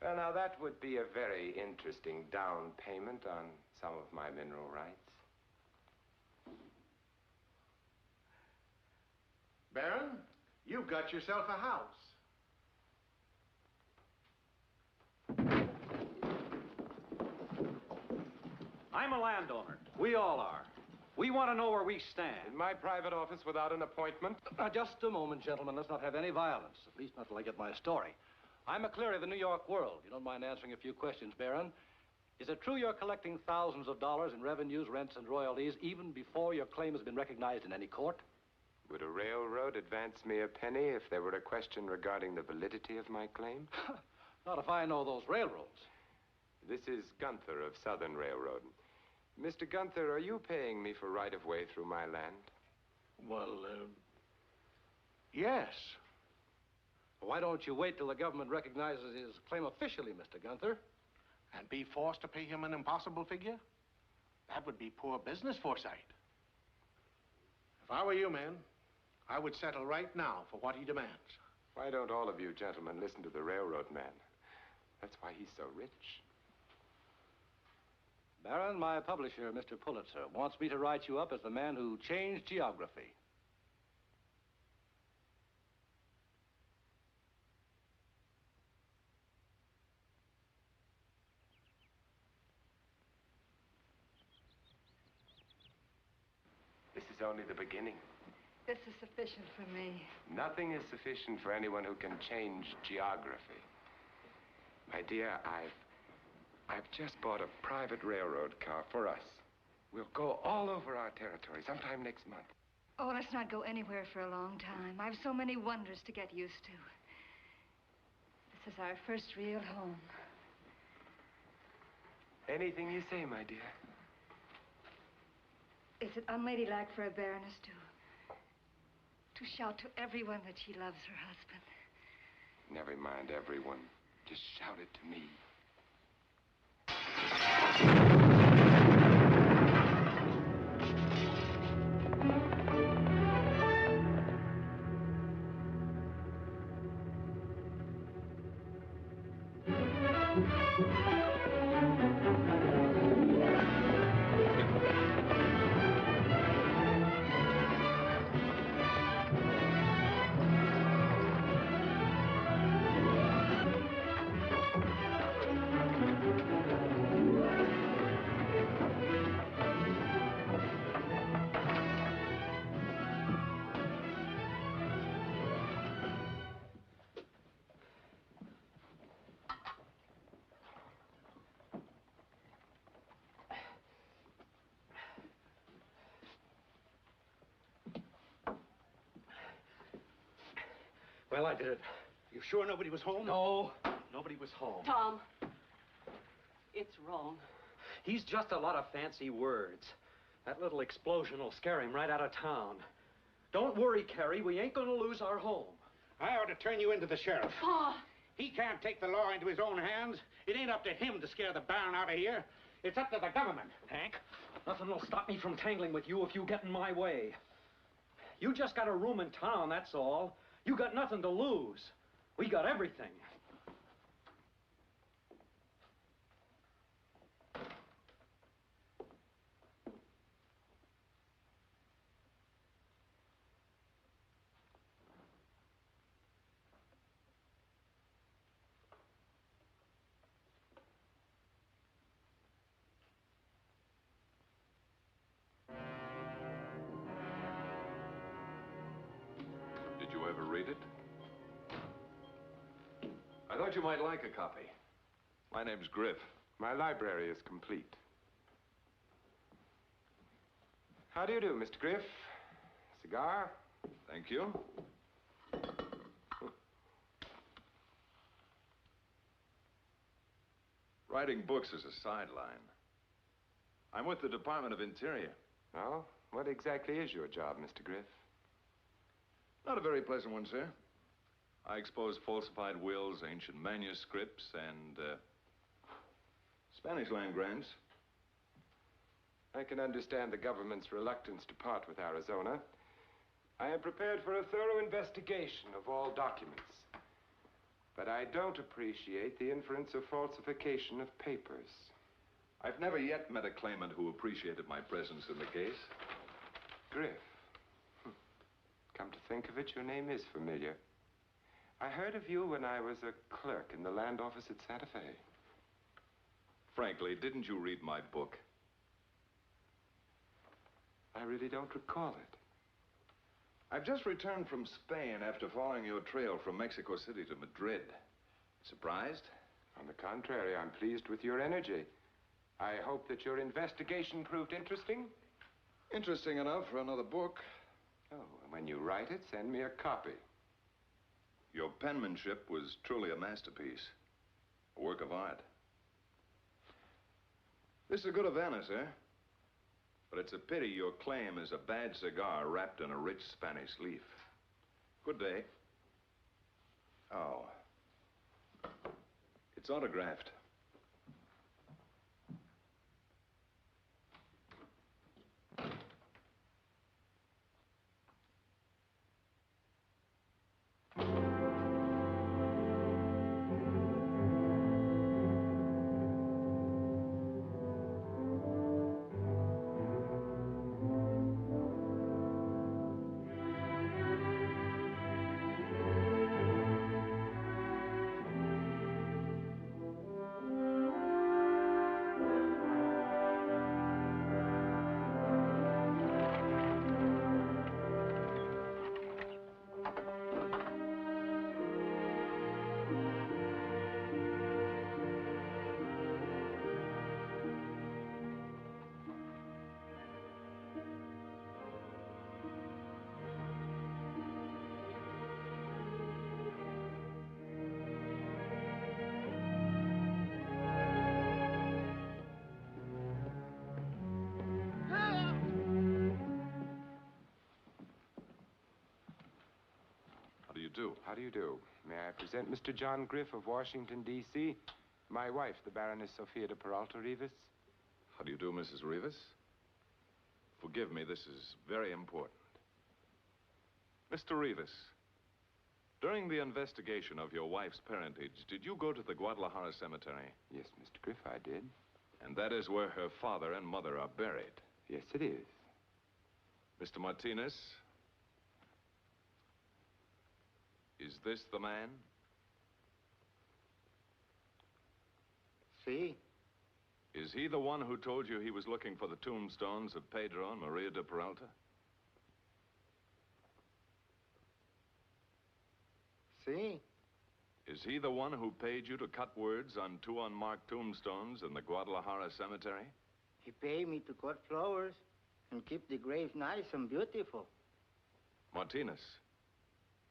Well, now, that would be a very interesting down payment on some of my mineral rights. Baron, you've got yourself a house. I'm a landowner. We all are. We want to know where we stand. In my private office without an appointment? Just a moment, gentlemen. Let's not have any violence. At least not till I get my story. I'm McCleary of the New York World. You don't mind answering a few questions, Baron? Is it true you're collecting thousands of dollars in revenues, rents, and royalties even before your claim has been recognized in any court? Would a railroad advance me a penny if there were a question regarding the validity of my claim? Not if I know those railroads. This is Gunther of Southern Railroad. Mr. Gunther, are you paying me for right-of-way through my land? Well, yes. Why don't you wait till the government recognizes his claim officially, Mr. Gunther? And be forced to pay him an impossible figure? That would be poor business foresight. If I were you, man, I would settle right now for what he demands. Why don't all of you gentlemen listen to the railroad man? That's why he's so rich. Baron, my publisher, Mr. Pulitzer, wants me to write you up as the man who changed geography. This is only the beginning. This is sufficient for me. Nothing is sufficient for anyone who can change geography. My dear, I've just bought a private railroad car for us. We'll go all over our territory sometime next month. Oh, let's not go anywhere for a long time. I've so many wonders to get used to. This is our first real home. Anything you say, my dear. Is it unladylike for a baroness to shout to everyone that she loves her husband? Never mind everyone. Just shout it to me. Well, I did it. You sure nobody was home? No, nobody was home. Tom, it's wrong. He's just a lot of fancy words. That little explosion will scare him right out of town. Don't worry, Carrie. We ain't gonna lose our home. I ought to turn you into the sheriff. Pa! He can't take the law into his own hands. It ain't up to him to scare the Baron out of here. It's up to the government. Hank, nothing will stop me from tangling with you if you get in my way. You just got a room in town, that's all. You got nothing to lose. We got everything. Did you ever read it? I thought you might like a copy. My name's Griff. My library is complete. How do you do, Mr. Griff? Cigar? Thank you. Writing books is a sideline. I'm with the Department of Interior. Oh? What exactly is your job, Mr. Griff? Not a very pleasant one, sir. I expose falsified wills, ancient manuscripts, and, Spanish land grants. I can understand the government's reluctance to part with Arizona. I am prepared for a thorough investigation of all documents. But I don't appreciate the inference of falsification of papers. I've never yet met a claimant who appreciated my presence in the case. Griff. Come to think of it, your name is familiar. I heard of you when I was a clerk in the land office at Santa Fe. Frankly, didn't you read my book? I really don't recall it. I've just returned from Spain after following your trail from Mexico City to Madrid. Surprised? On the contrary, I'm pleased with your energy. I hope that your investigation proved interesting. Interesting enough for another book. Oh, and when you write it, send me a copy. Your penmanship was truly a masterpiece. A work of art. This is a good Havana, sir. But it's a pity your claim is a bad cigar wrapped in a rich Spanish leaf. Good day. Oh. It's autographed. How do you do? May I present Mr. John Griff of Washington, D.C.? My wife, the Baroness Sofia de Peralta Rivas. How do you do, Mrs. Rivas? Forgive me, this is very important. Mr. Rivas, during the investigation of your wife's parentage, did you go to the Guadalajara Cemetery? Yes, Mr. Griff, I did. And that is where her father and mother are buried? Yes, it is. Mr. Martinez, is this the man? See? Is he the one who told you he was looking for the tombstones of Pedro and Maria de Peralta? See? Is he the one who paid you to cut words on 2 unmarked tombstones in the Guadalajara Cemetery? He paid me to cut flowers and keep the grave nice and beautiful. Martinez,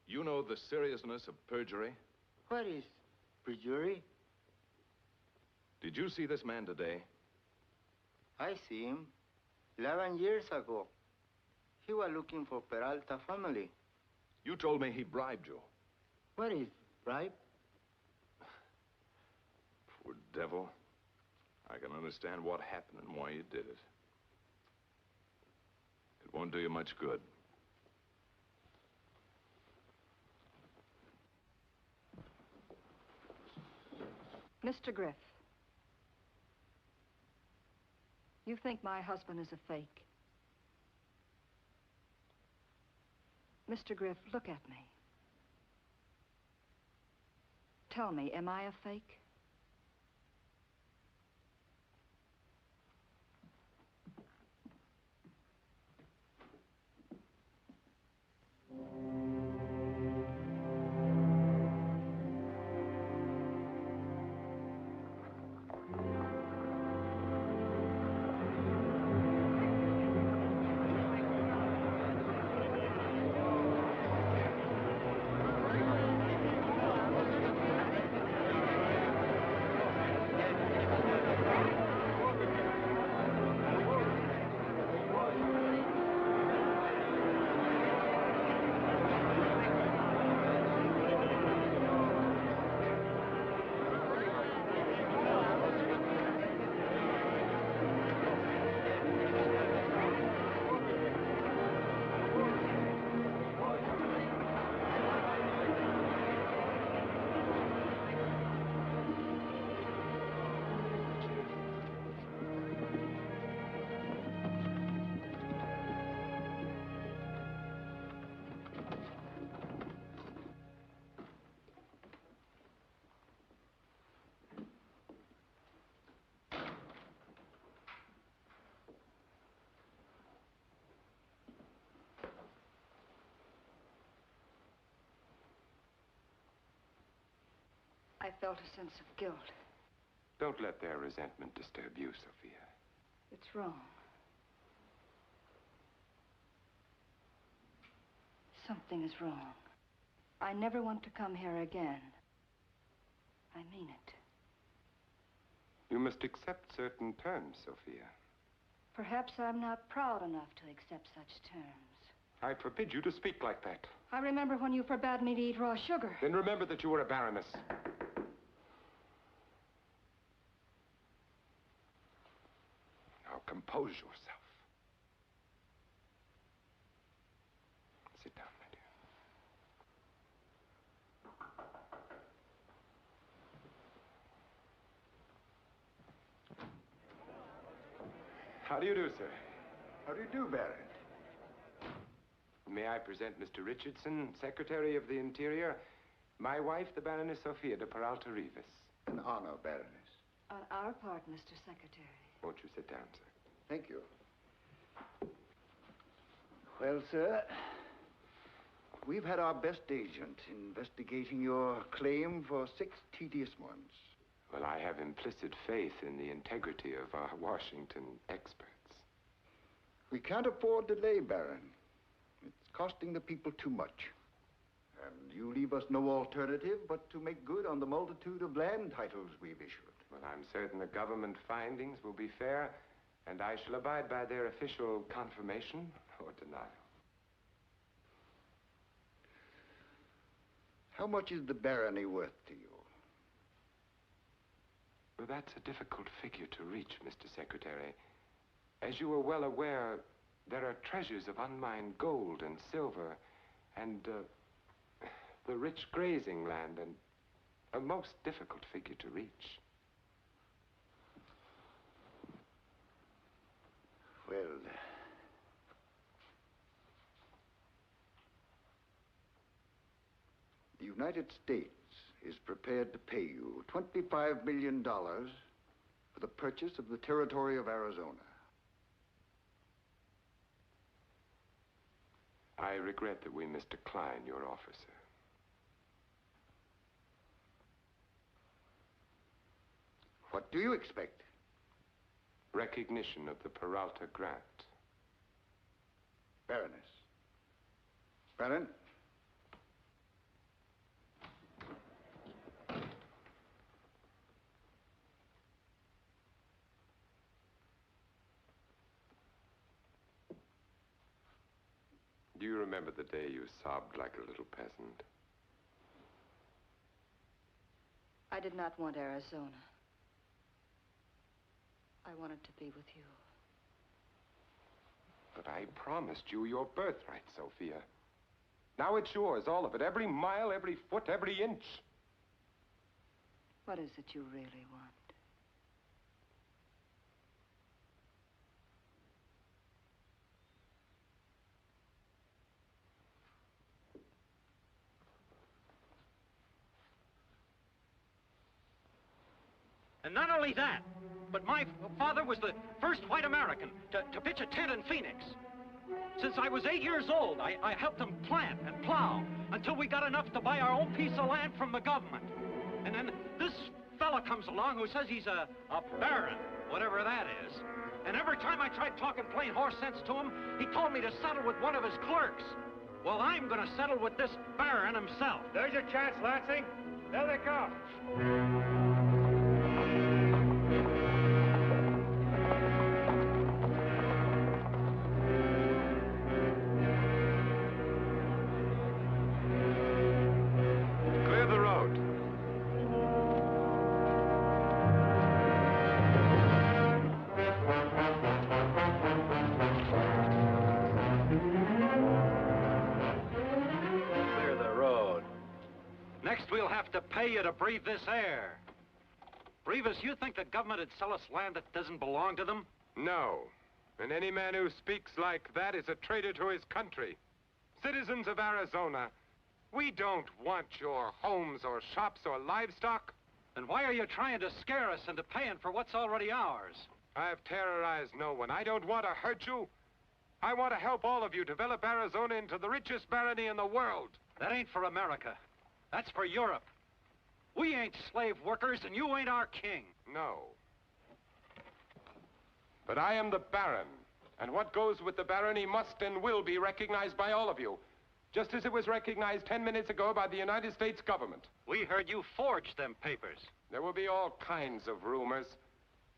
you know the seriousness of perjury? What is perjury? Did you see this man today? I see him. 11 years ago. He was looking for Peralta family. You told me he bribed you. What is bribe? Poor devil. I can understand what happened and why you did it. It won't do you much good. Mr. Griff, you think my husband is a fake? Mr. Griff, look at me. Tell me, am I a fake? I felt a sense of guilt. Don't let their resentment disturb you, Sophia. It's wrong. Something is wrong. I never want to come here again. I mean it. You must accept certain terms, Sophia. Perhaps I'm not proud enough to accept such terms. I forbid you to speak like that. I remember when you forbade me to eat raw sugar. Then remember that you were a baroness. Now compose yourself. Sit down, my dear. How do you do, sir? How do you do, Baron? May I present Mr. Richardson, Secretary of the Interior? My wife, the Baroness Sophia de Peralta Rivas. An honor, Baroness. On our part, Mr. Secretary. Won't you sit down, sir? Thank you. Well, sir, we've had our best agent investigating your claim for 6 tedious months. Well, I have implicit faith in the integrity of our Washington experts. We can't afford delay, Baron. It's costing the people too much. And you leave us no alternative but to make good on the multitude of land titles we've issued. Well, I'm certain the government findings will be fair, and I shall abide by their official confirmation or denial. How much is the barony worth to you? Well, that's a difficult figure to reach, Mr. Secretary. As you are well aware, there are treasures of unmined gold and silver, and the rich grazing land, and a most difficult figure to reach. Well, the United States is prepared to pay you $25 million for the purchase of the territory of Arizona. I regret that we must decline your offer, sir. What do you expect? Recognition of the Peralta grant. Baroness. Baron? Do you remember the day you sobbed like a little peasant? I did not want Arizona. I wanted to be with you. But I promised you your birthright, Sophia. Now it's yours, all of it. Every mile, every foot, every inch. What is it you really want? And not only that, but my father was the first white American to pitch a tent in Phoenix. Since I was 8 years old, I helped him plant and plow until we got enough to buy our own piece of land from the government. And then this fella comes along who says he's a baron, whatever that is. And every time I tried talking plain horse sense to him, he told me to settle with one of his clerks. Well, I'm going to settle with this baron himself. There's your chance, Lansing. There they come. Clear the road. Clear the road. Next, we'll have to pay you to breathe this air. Rivas, you think the government would sell us land that doesn't belong to them? No. And any man who speaks like that is a traitor to his country. Citizens of Arizona, we don't want your homes or shops or livestock. Then why are you trying to scare us into paying for what's already ours? I've terrorized no one. I don't want to hurt you. I want to help all of you develop Arizona into the richest barony in the world. That ain't for America. That's for Europe. We ain't slave workers, and you ain't our king. No. But I am the Baron, and what goes with the barony must and will be recognized by all of you, just as it was recognized 10 minutes ago by the United States government. We heard you forged them papers. There will be all kinds of rumors.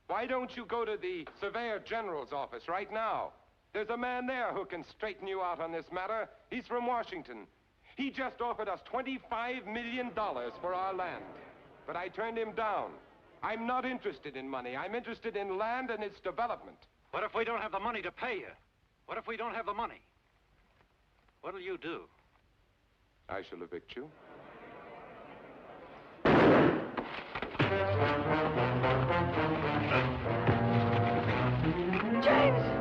Why don't you go to the Surveyor General's office right now? There's a man there who can straighten you out on this matter. He's from Washington. He just offered us $25 million for our land. But I turned him down. I'm not interested in money. I'm interested in land and its development. What if we don't have the money to pay you? What if we don't have the money? What'll you do? I shall evict you. James!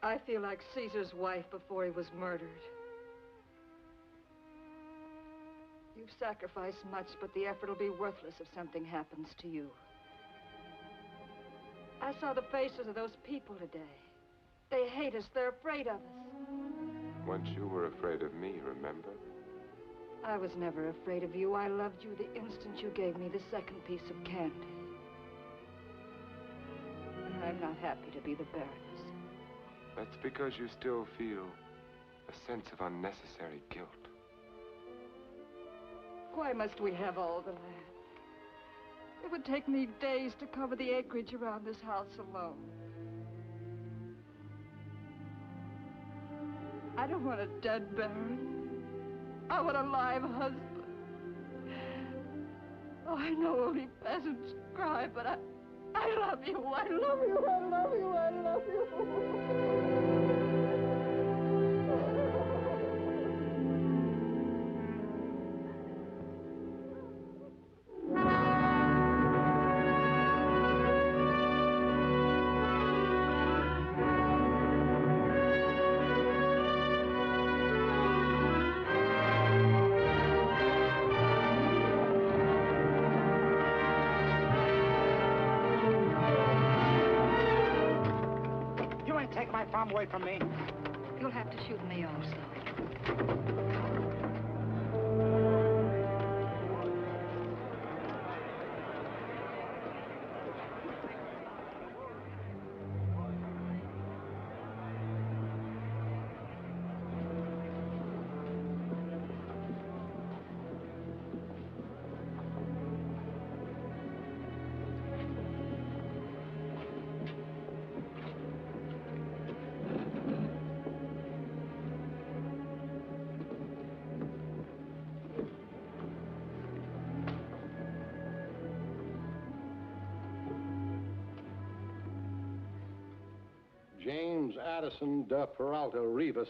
I feel like Caesar's wife before he was murdered. You've sacrificed much, but the effort will be worthless if something happens to you. I saw the faces of those people today. They hate us. They're afraid of us. Once you were afraid of me, remember? I was never afraid of you. I loved you the instant you gave me the second piece of candy. And I'm not happy to be the Baroness. That's because you still feel a sense of unnecessary guilt. Why must we have all the land? It would take me days to cover the acreage around this house alone. I don't want a dead Baron. I want a live husband. Oh, I know only peasants cry, but I love you. I love you. I love you. I love you. my farm away from me. You'll have to shoot me also. James Addison de Peralta Rivas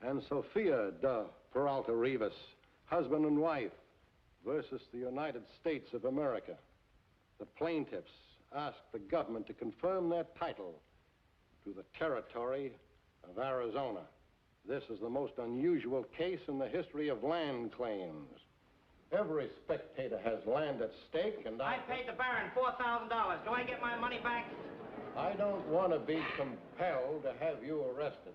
and Sophia de Peralta Rivas, husband and wife, versus the United States of America. The plaintiffs ask the government to confirm their title to the territory of Arizona. This is the most unusual case in the history of land claims. Every spectator has land at stake, and I paid the Baron $4,000. Do I get my money back? I don't want to be compelled to have you arrested.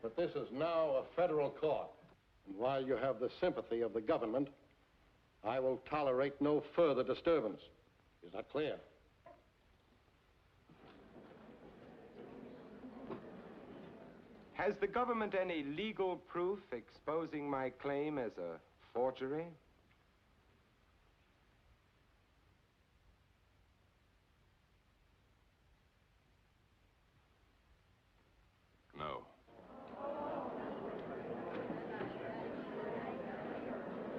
But this is now a federal court. And while you have the sympathy of the government, I will tolerate no further disturbance. Is that clear? Has the government any legal proof exposing my claim as a forgery? No.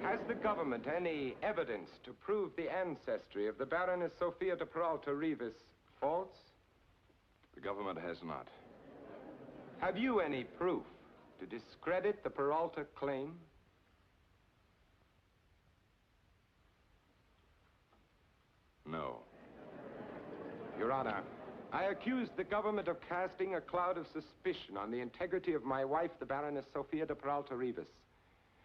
Has the government any evidence to prove the ancestry of the Baroness Sophia de Peralta Rivas false? The government has not. Have you any proof to discredit the Peralta claim? No. Your Honor, I accuse the government of casting a cloud of suspicion on the integrity of my wife, the Baroness Sophia de Peralta Rivas.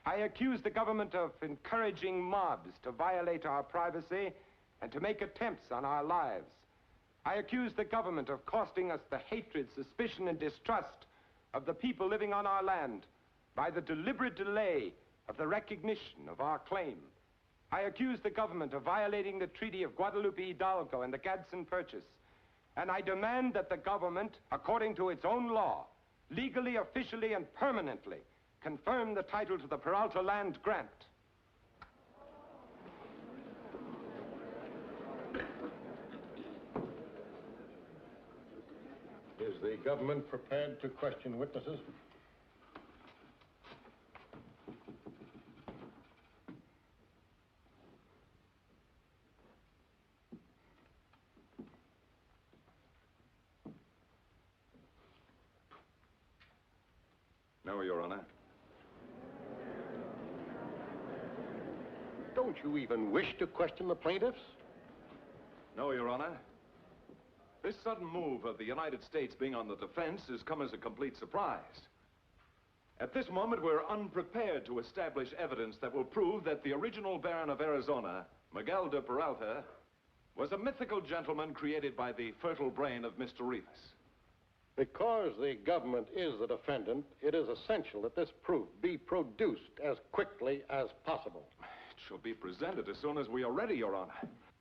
I accuse the government of encouraging mobs to violate our privacy and to make attempts on our lives. I accuse the government of costing us the hatred, suspicion, and distrust of the people living on our land by the deliberate delay of the recognition of our claim. I accuse the government of violating the Treaty of Guadalupe Hidalgo and the Gadsden Purchase. And I demand that the government, according to its own law, legally, officially, and permanently, confirm the title to the Peralta land grant. Is the government prepared to question witnesses? No, Your Honor. Don't you even wish to question the plaintiffs? No, Your Honor. This sudden move of the United States being on the defense has come as a complete surprise. At this moment, we're unprepared to establish evidence that will prove that the original Baron of Arizona, Miguel de Peralta, was a mythical gentleman created by the fertile brain of Mr. Rivas. Because the government is the defendant, it is essential that this proof be produced as quickly as possible. It shall be presented as soon as we are ready, Your Honor.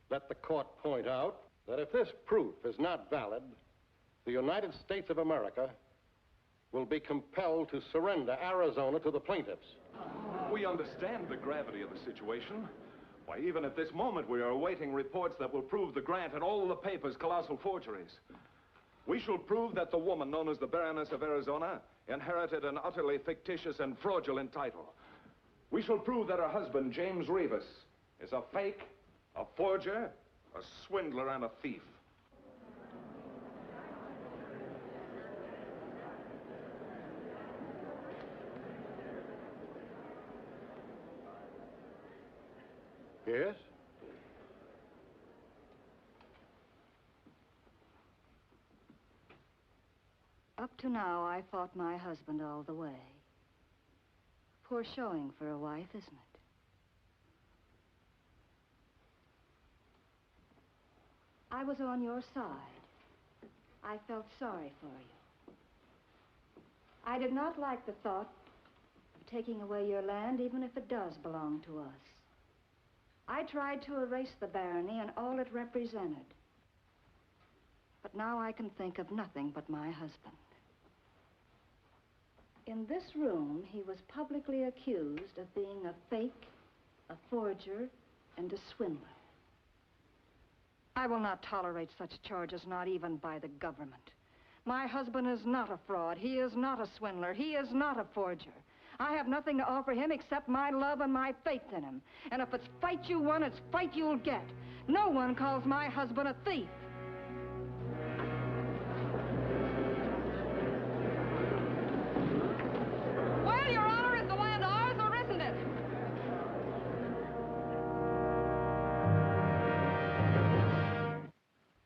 Let the court point out that if this proof is not valid, the United States of America will be compelled to surrender Arizona to the plaintiffs. We understand the gravity of the situation. Why, even at this moment, we are awaiting reports that will prove the grant and all the papers colossal forgeries. We shall prove that the woman known as the Baroness of Arizona inherited an utterly fictitious and fraudulent title. We shall prove that her husband, James Rivas, is a fake, a forger, a swindler, and a thief. Yes? Up to now, I fought my husband all the way. Poor showing for a wife, isn't it? I was on your side. I felt sorry for you. I did not like the thought of taking away your land, even if it does belong to us. I tried to erase the barony and all it represented. But now I can think of nothing but my husband. In this room, he was publicly accused of being a fake, a forger, and a swindler. I will not tolerate such charges, not even by the government. My husband is not a fraud. He is not a swindler. He is not a forger. I have nothing to offer him except my love and my faith in him. And if it's fight you want, it's fight you'll get. No one calls my husband a thief. Well, Your Honor, is the land ours or isn't it?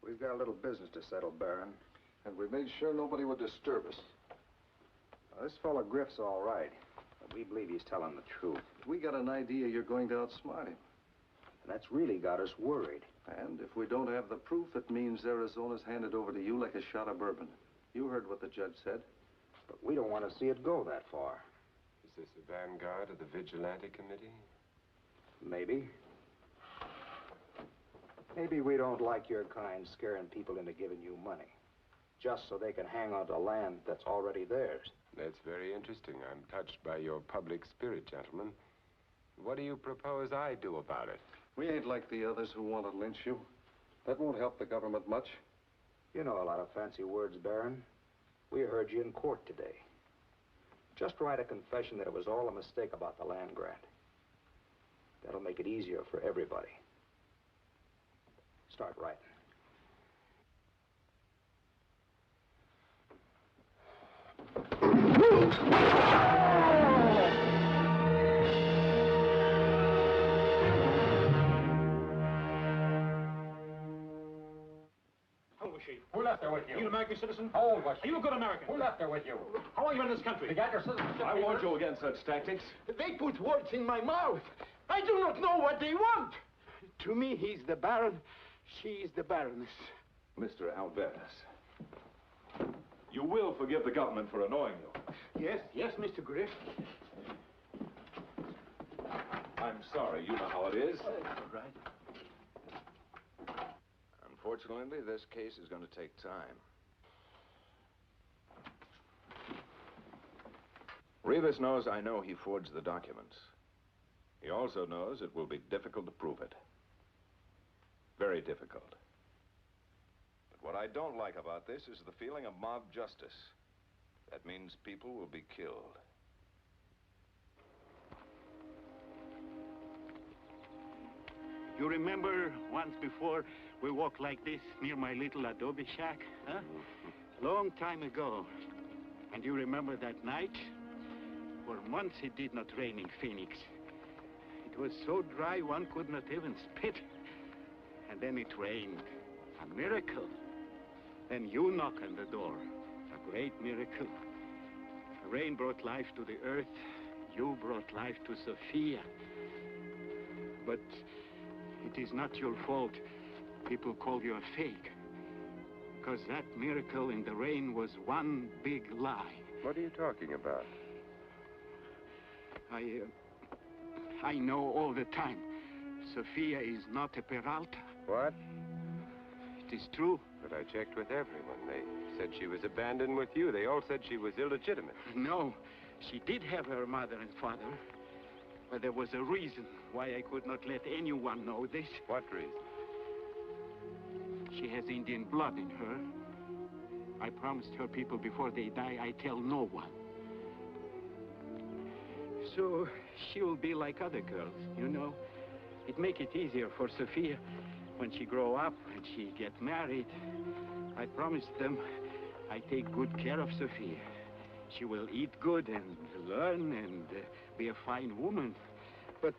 We've got a little business to settle, Baron. And we made sure nobody would disturb us. Now, this fellow Griff's all right, but we believe he's telling the truth. We got an idea you're going to outsmart him. And that's really got us worried. And if we don't have the proof, it means Arizona's handed over to you like a shot of bourbon. You heard what the judge said. But we don't want to see it go that far. Is this the vanguard of the Vigilante Committee? Maybe. Maybe we don't like your kind scaring people into giving you money, just so they can hang on to land that's already theirs. That's very interesting. I'm touched by your public spirit, gentlemen. What do you propose I do about it? We ain't like the others who want to lynch you. That won't help the government much. You know a lot of fancy words, Baron. We heard you in court today. Just write a confession that it was all a mistake about the land grant. That'll make it easier for everybody. Start writing. How was she? Who left her with you? Are you an American citizen? How old was she? Are you a good American? Who left her with you? How long you been in this country? You got your citizenship. I warned you against such tactics. They put words in my mouth. I do not know what they want. To me, he's the Baron. She is the Baroness. Mr. Albertus, you will forgive the government for annoying you. Yes, Mr. Griff. I'm sorry. You know how it is. All right. Unfortunately, this case is going to take time. Rivas knows I know he forged the documents. He also knows it will be difficult to prove it. Very difficult. But what I don't like about this is the feeling of mob justice. That means people will be killed. You remember once before we walked like this near my little adobe shack, huh? Long time ago. And you remember that night? For months it did not rain in Phoenix. It was so dry one could not even spit. And then it rained. A miracle. Then you knock on the door. A great miracle. The rain brought life to the earth. You brought life to Sophia. But it is not your fault. People call you a fake. Because that miracle in the rain was one big lie. What are you talking about? I know all the time. Sophia is not a Peralta. What? It is true. But I checked with everyone. They said she was abandoned with you. They all said she was illegitimate. No, she did have her mother and father. But there was a reason why I could not let anyone know this. What reason? She has Indian blood in her. I promised her people before they die I tell no one. So she will be like other girls, you know. It make it easier for Sophia when she grow up and she get married. I promised them I take good care of Sophia. She will eat good and learn and be a fine woman. But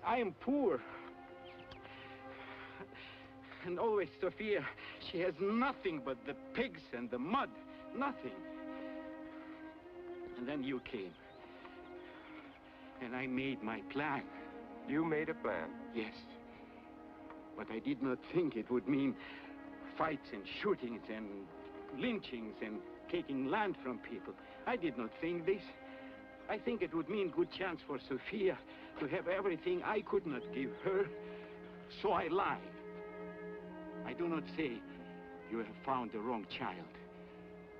I am poor. And always Sophia, she has nothing but the pigs and the mud. Nothing. And then you came. And I made my plan. You made a plan? Yes. But I did not think it would mean fights and shootings and lynchings and taking land from people. I did not think this. I think it would mean good chance for Sophia to have everything I could not give her. So I lied. I do not say you have found the wrong child.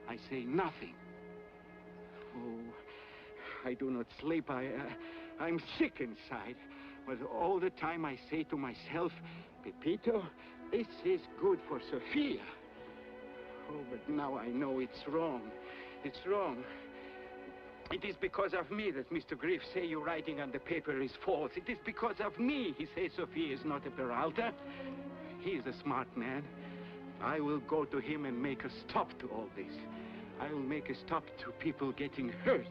I say nothing. Oh, I do not sleep. I'm sick inside. But all the time I say to myself, Pepito, this is good for Sophia. Oh, but now I know it's wrong. It's wrong. It is because of me that Mr. Griff say your writing on the paper is false. It is because of me he says Sophia is not a Peralta. He is a smart man. I will go to him and make a stop to all this. I will make a stop to people getting hurt.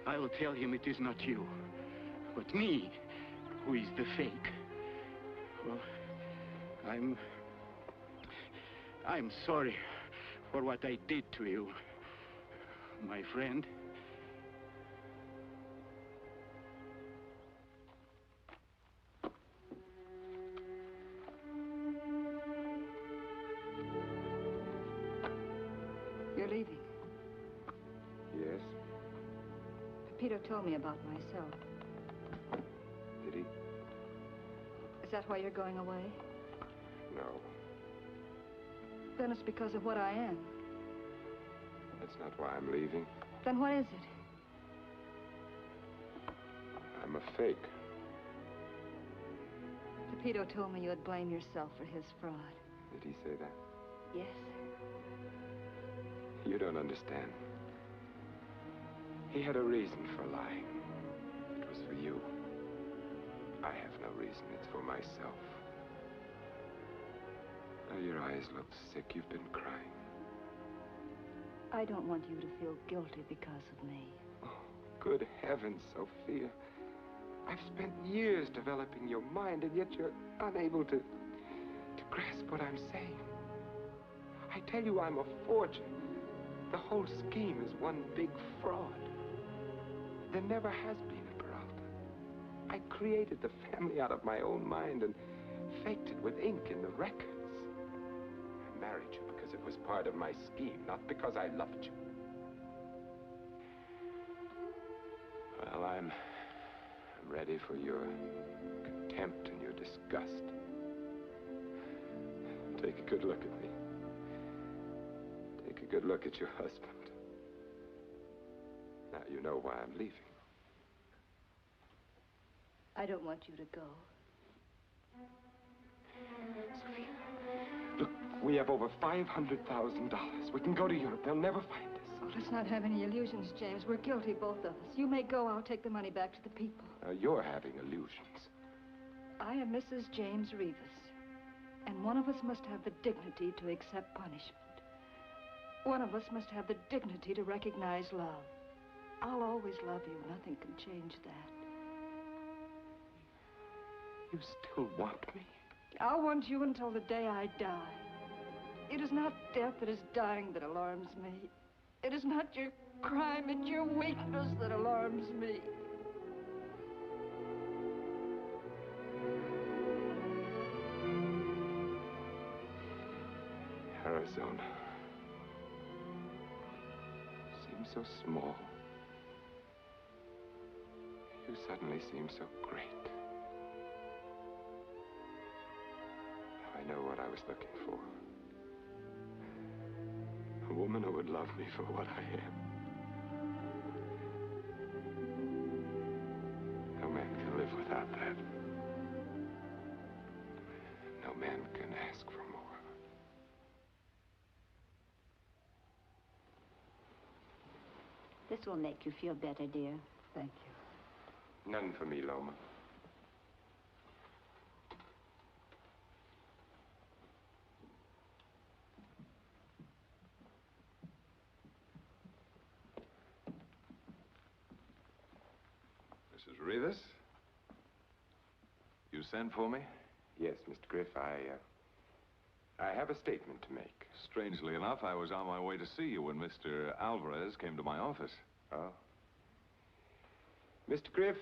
I will tell him it is not you, but me who is the fake. Well, I'm sorry for what I did to you, my friend. You're leaving. Yes? Pepito told me about myself. Did he? Is that why you're going away? No. Then it's because of what I am. That's not why I'm leaving. Then what is it? I'm a fake. Pepito told me you'd blame yourself for his fraud. Did he say that? Yes. You don't understand. He had a reason for lying. It was for you. I have no reason. It's for myself. Oh, your eyes look sick. You've been crying. I don't want you to feel guilty because of me. Oh, good heavens, Sophia. I've spent years developing your mind, and yet you're unable to grasp what I'm saying. I tell you, I'm a forger. The whole scheme is one big fraud. There never has been a Peralta. I created the family out of my own mind and faked it with ink in the records. I married you because it was part of my scheme, not because I loved you. Well, I'm ready for your contempt and your disgust. Take a good look at me. Take a good look at your husband. Now you know why I'm leaving. I don't want you to go. Sophia, look, we have over $500,000. We can go to Europe. They'll never find us. Oh, let's not have any illusions, James. We're guilty, both of us. You may go. I'll take the money back to the people. You're having illusions. I am Mrs. James Rivas, and one of us must have the dignity to accept punishment. One of us must have the dignity to recognize love. I'll always love you. Nothing can change that. You still want me? I'll want you until the day I die. It is not death, it is dying that alarms me. It is not your crime, it's your weakness that alarms me. Arizona seems so small. You suddenly seem so great. Now I know what I was looking for. A woman who would love me for what I am. No man can live without that. No man can ask for more. This will make you feel better, dear. Thank you. None for me, Loma. Mrs. Rivas? You sent for me? Yes, Mr. Griff, I have a statement to make. Strangely enough, I was on my way to see you when Mr. Alvarez came to my office. Oh? Mr. Griff,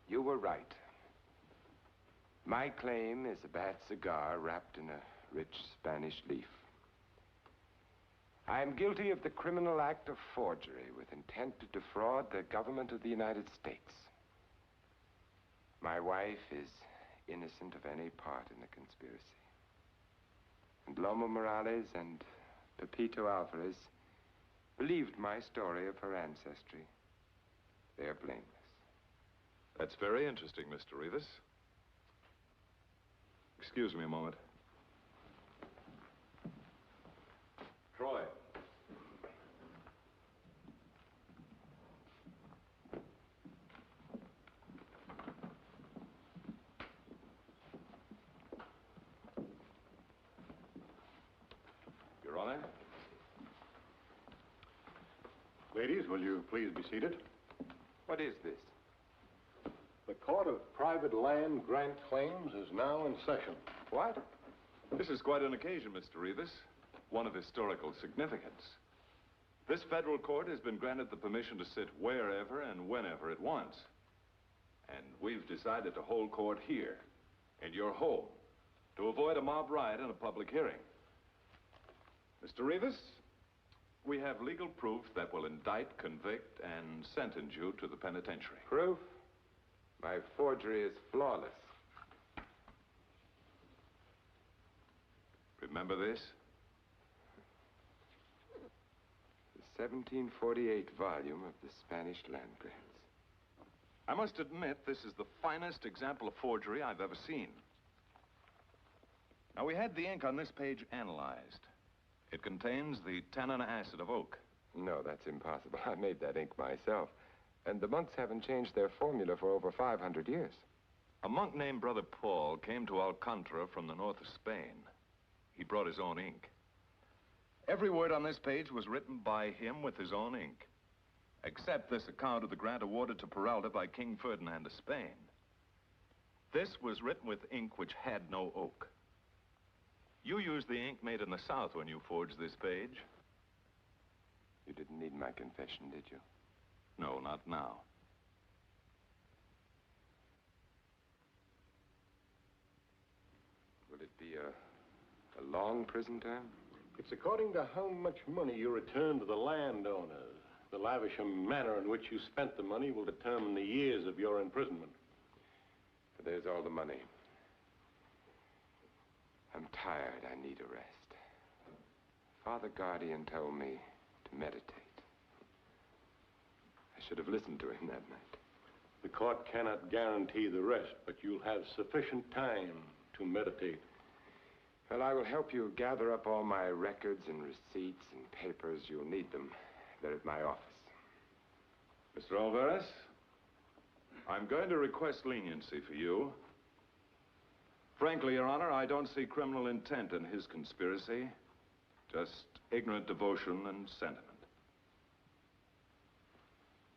you were right. My claim is a bad cigar wrapped in a rich Spanish leaf. I am guilty of the criminal act of forgery with intent to defraud the government of the United States. My wife is innocent of any part in the conspiracy. And Lomo Morales and Pepito Alvarez believed my story of her ancestry. They are blameless. That's very interesting, Mr. Rivas. Excuse me a moment. Troy. Your Honor. Ladies, will you please be seated? What is this? The Court of Private Land Grant Claims is now in session. What? This is quite an occasion, Mr. Rivas. One of historical significance. This federal court has been granted the permission to sit wherever and whenever it wants. And we've decided to hold court here, in your home, to avoid a mob riot and a public hearing. Mr. Rivas, we have legal proof that will indict, convict, and sentence you to the penitentiary. Proof? My forgery is flawless. Remember this? The 1748 volume of the Spanish land grants. I must admit, this is the finest example of forgery I've ever seen. Now, we had the ink on this page analyzed. It contains the tannin acid of oak. No, that's impossible. I made that ink myself. And the monks haven't changed their formula for over 500 years. A monk named Brother Paul came to Alcantara from the north of Spain. He brought his own ink. Every word on this page was written by him with his own ink, except this account of the grant awarded to Peralta by King Ferdinand of Spain. This was written with ink which had no oak. You used the ink made in the South when you forged this page. You didn't need my confession, did you? No, not now. Will it be a long prison term? It's according to how much money you return to the landowners. The lavish manner in which you spent the money will determine the years of your imprisonment. But there's all the money. I'm tired. I need a rest. Father Guardian told me to meditate. I should have listened to him that night. The court cannot guarantee the rest, but you'll have sufficient time to meditate. Well, I will help you gather up all my records and receipts and papers. You'll need them. They're at my office. Mr. Alvarez, I'm going to request leniency for you. Frankly, Your Honor, I don't see criminal intent in his conspiracy. Just ignorant devotion and sentiment.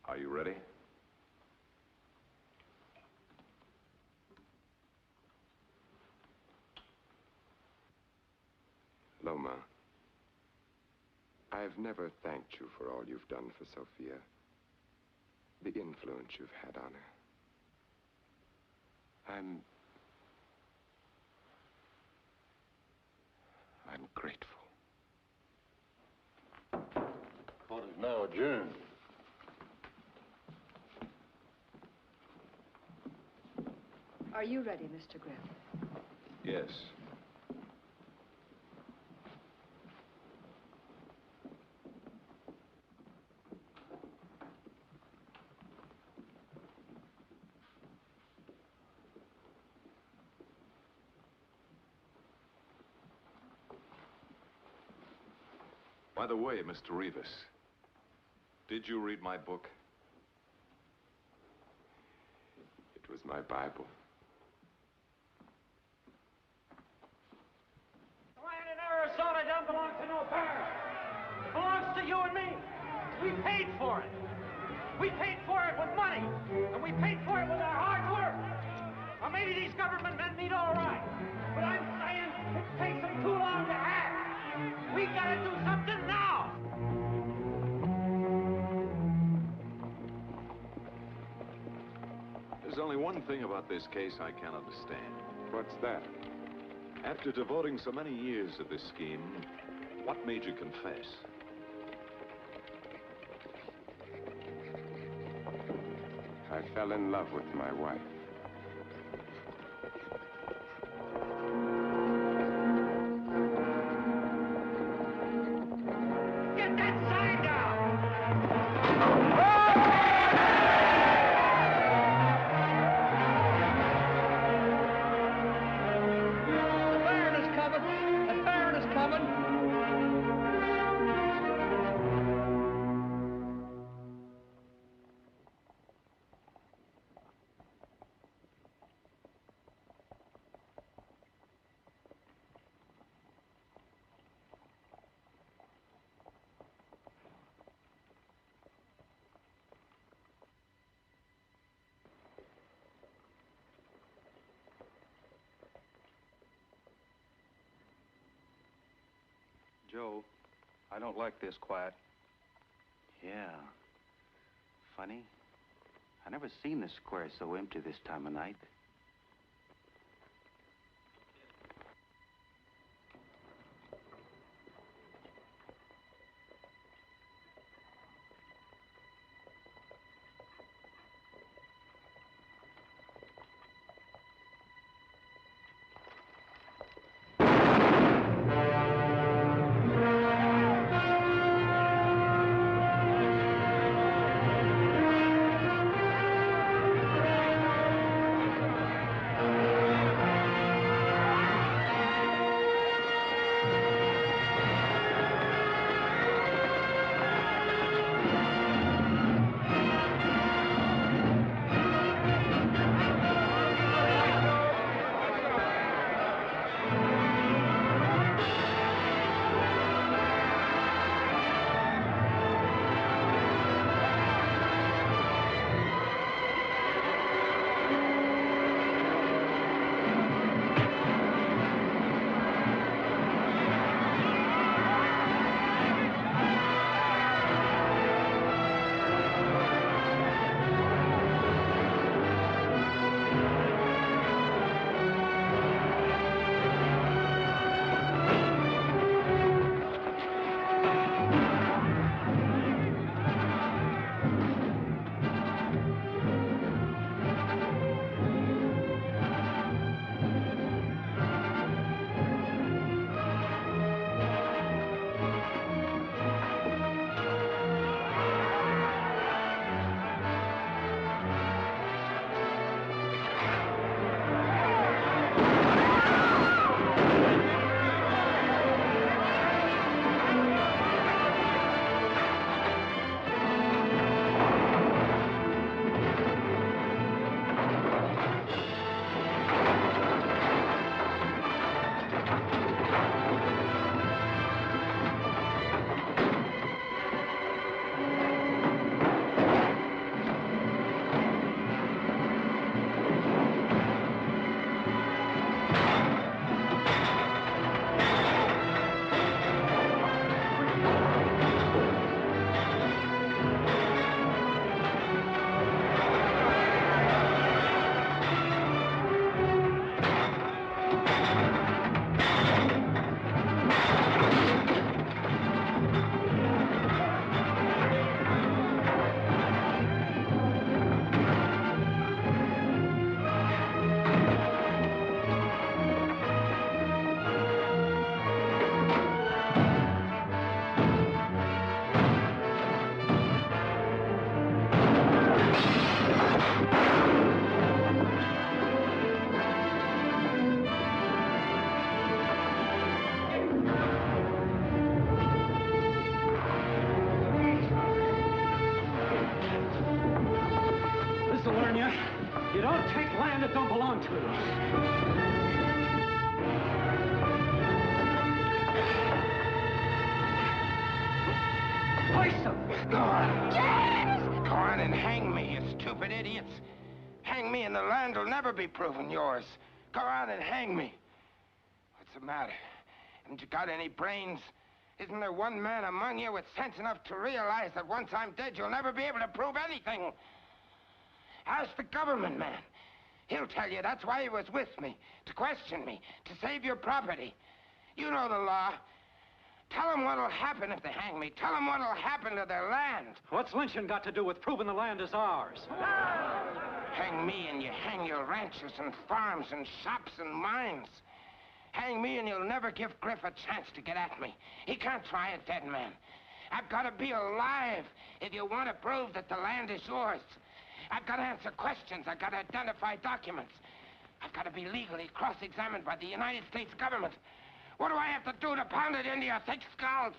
Are you ready? Loma, I've never thanked you for all you've done for Sophia. The influence you've had on her. I'm grateful. Court is now adjourned. Are you ready, Mr. Griff? Yes. By the way, Mr. Rivas, did you read my book? It was my Bible. The land in Arizona doesn't belong to no parent. It belongs to you and me. We paid for it. We paid for it with money, and we paid for it with our hard work. Well, maybe these government men mean all right, but I'm saying it takes them too long to act. We gotta do something now. There's only one thing about this case I can't understand. What's that? After devoting so many years to this scheme, what made you confess? I fell in love with my wife. Get that sign down! The Baron is coming! The Baron is coming! Joe, I don't like this quiet. Yeah. Funny. I never seen the square so empty this time of night. This'll learn you. You don't take land that don't belong to you. Hoist them! Go on. Go on and hang me, you stupid idiots. Hang me and the land will never be proven yours. Go on and hang me. What's the matter? Haven't you got any brains? Isn't there one man among you with sense enough to realize that once I'm dead, you'll never be able to prove anything? Ask the government man. He'll tell you that's why he was with me, to question me, to save your property. You know the law. Tell them what'll happen if they hang me. Tell them what'll happen to their land. What's lynching got to do with proving the land is ours? Hang me and you hang your ranches and farms and shops and mines. Hang me and you'll never give Griff a chance to get at me. He can't try a dead man. I've got to be alive if you want to prove that the land is yours. I've got to answer questions. I've got to identify documents. I've got to be legally cross-examined by the United States government. What do I have to do to pound it into your thick skulls?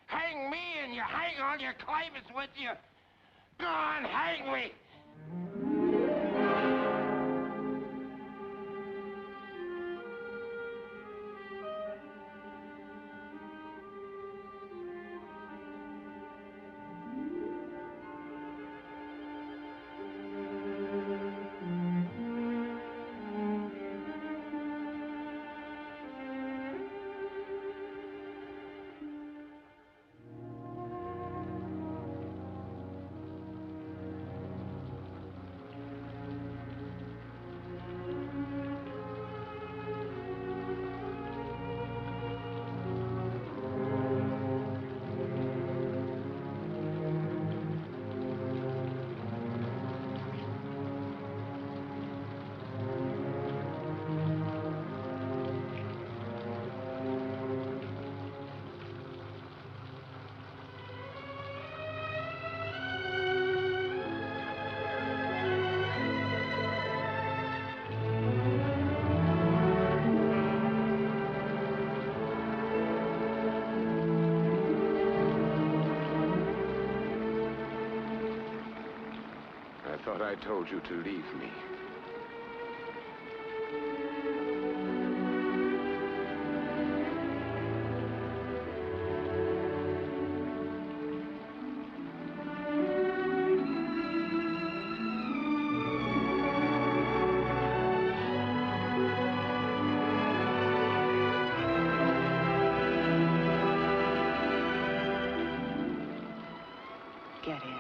Hang me and you hang all your clavers with you. Go on, hang me. I thought I told you to leave me. Get it.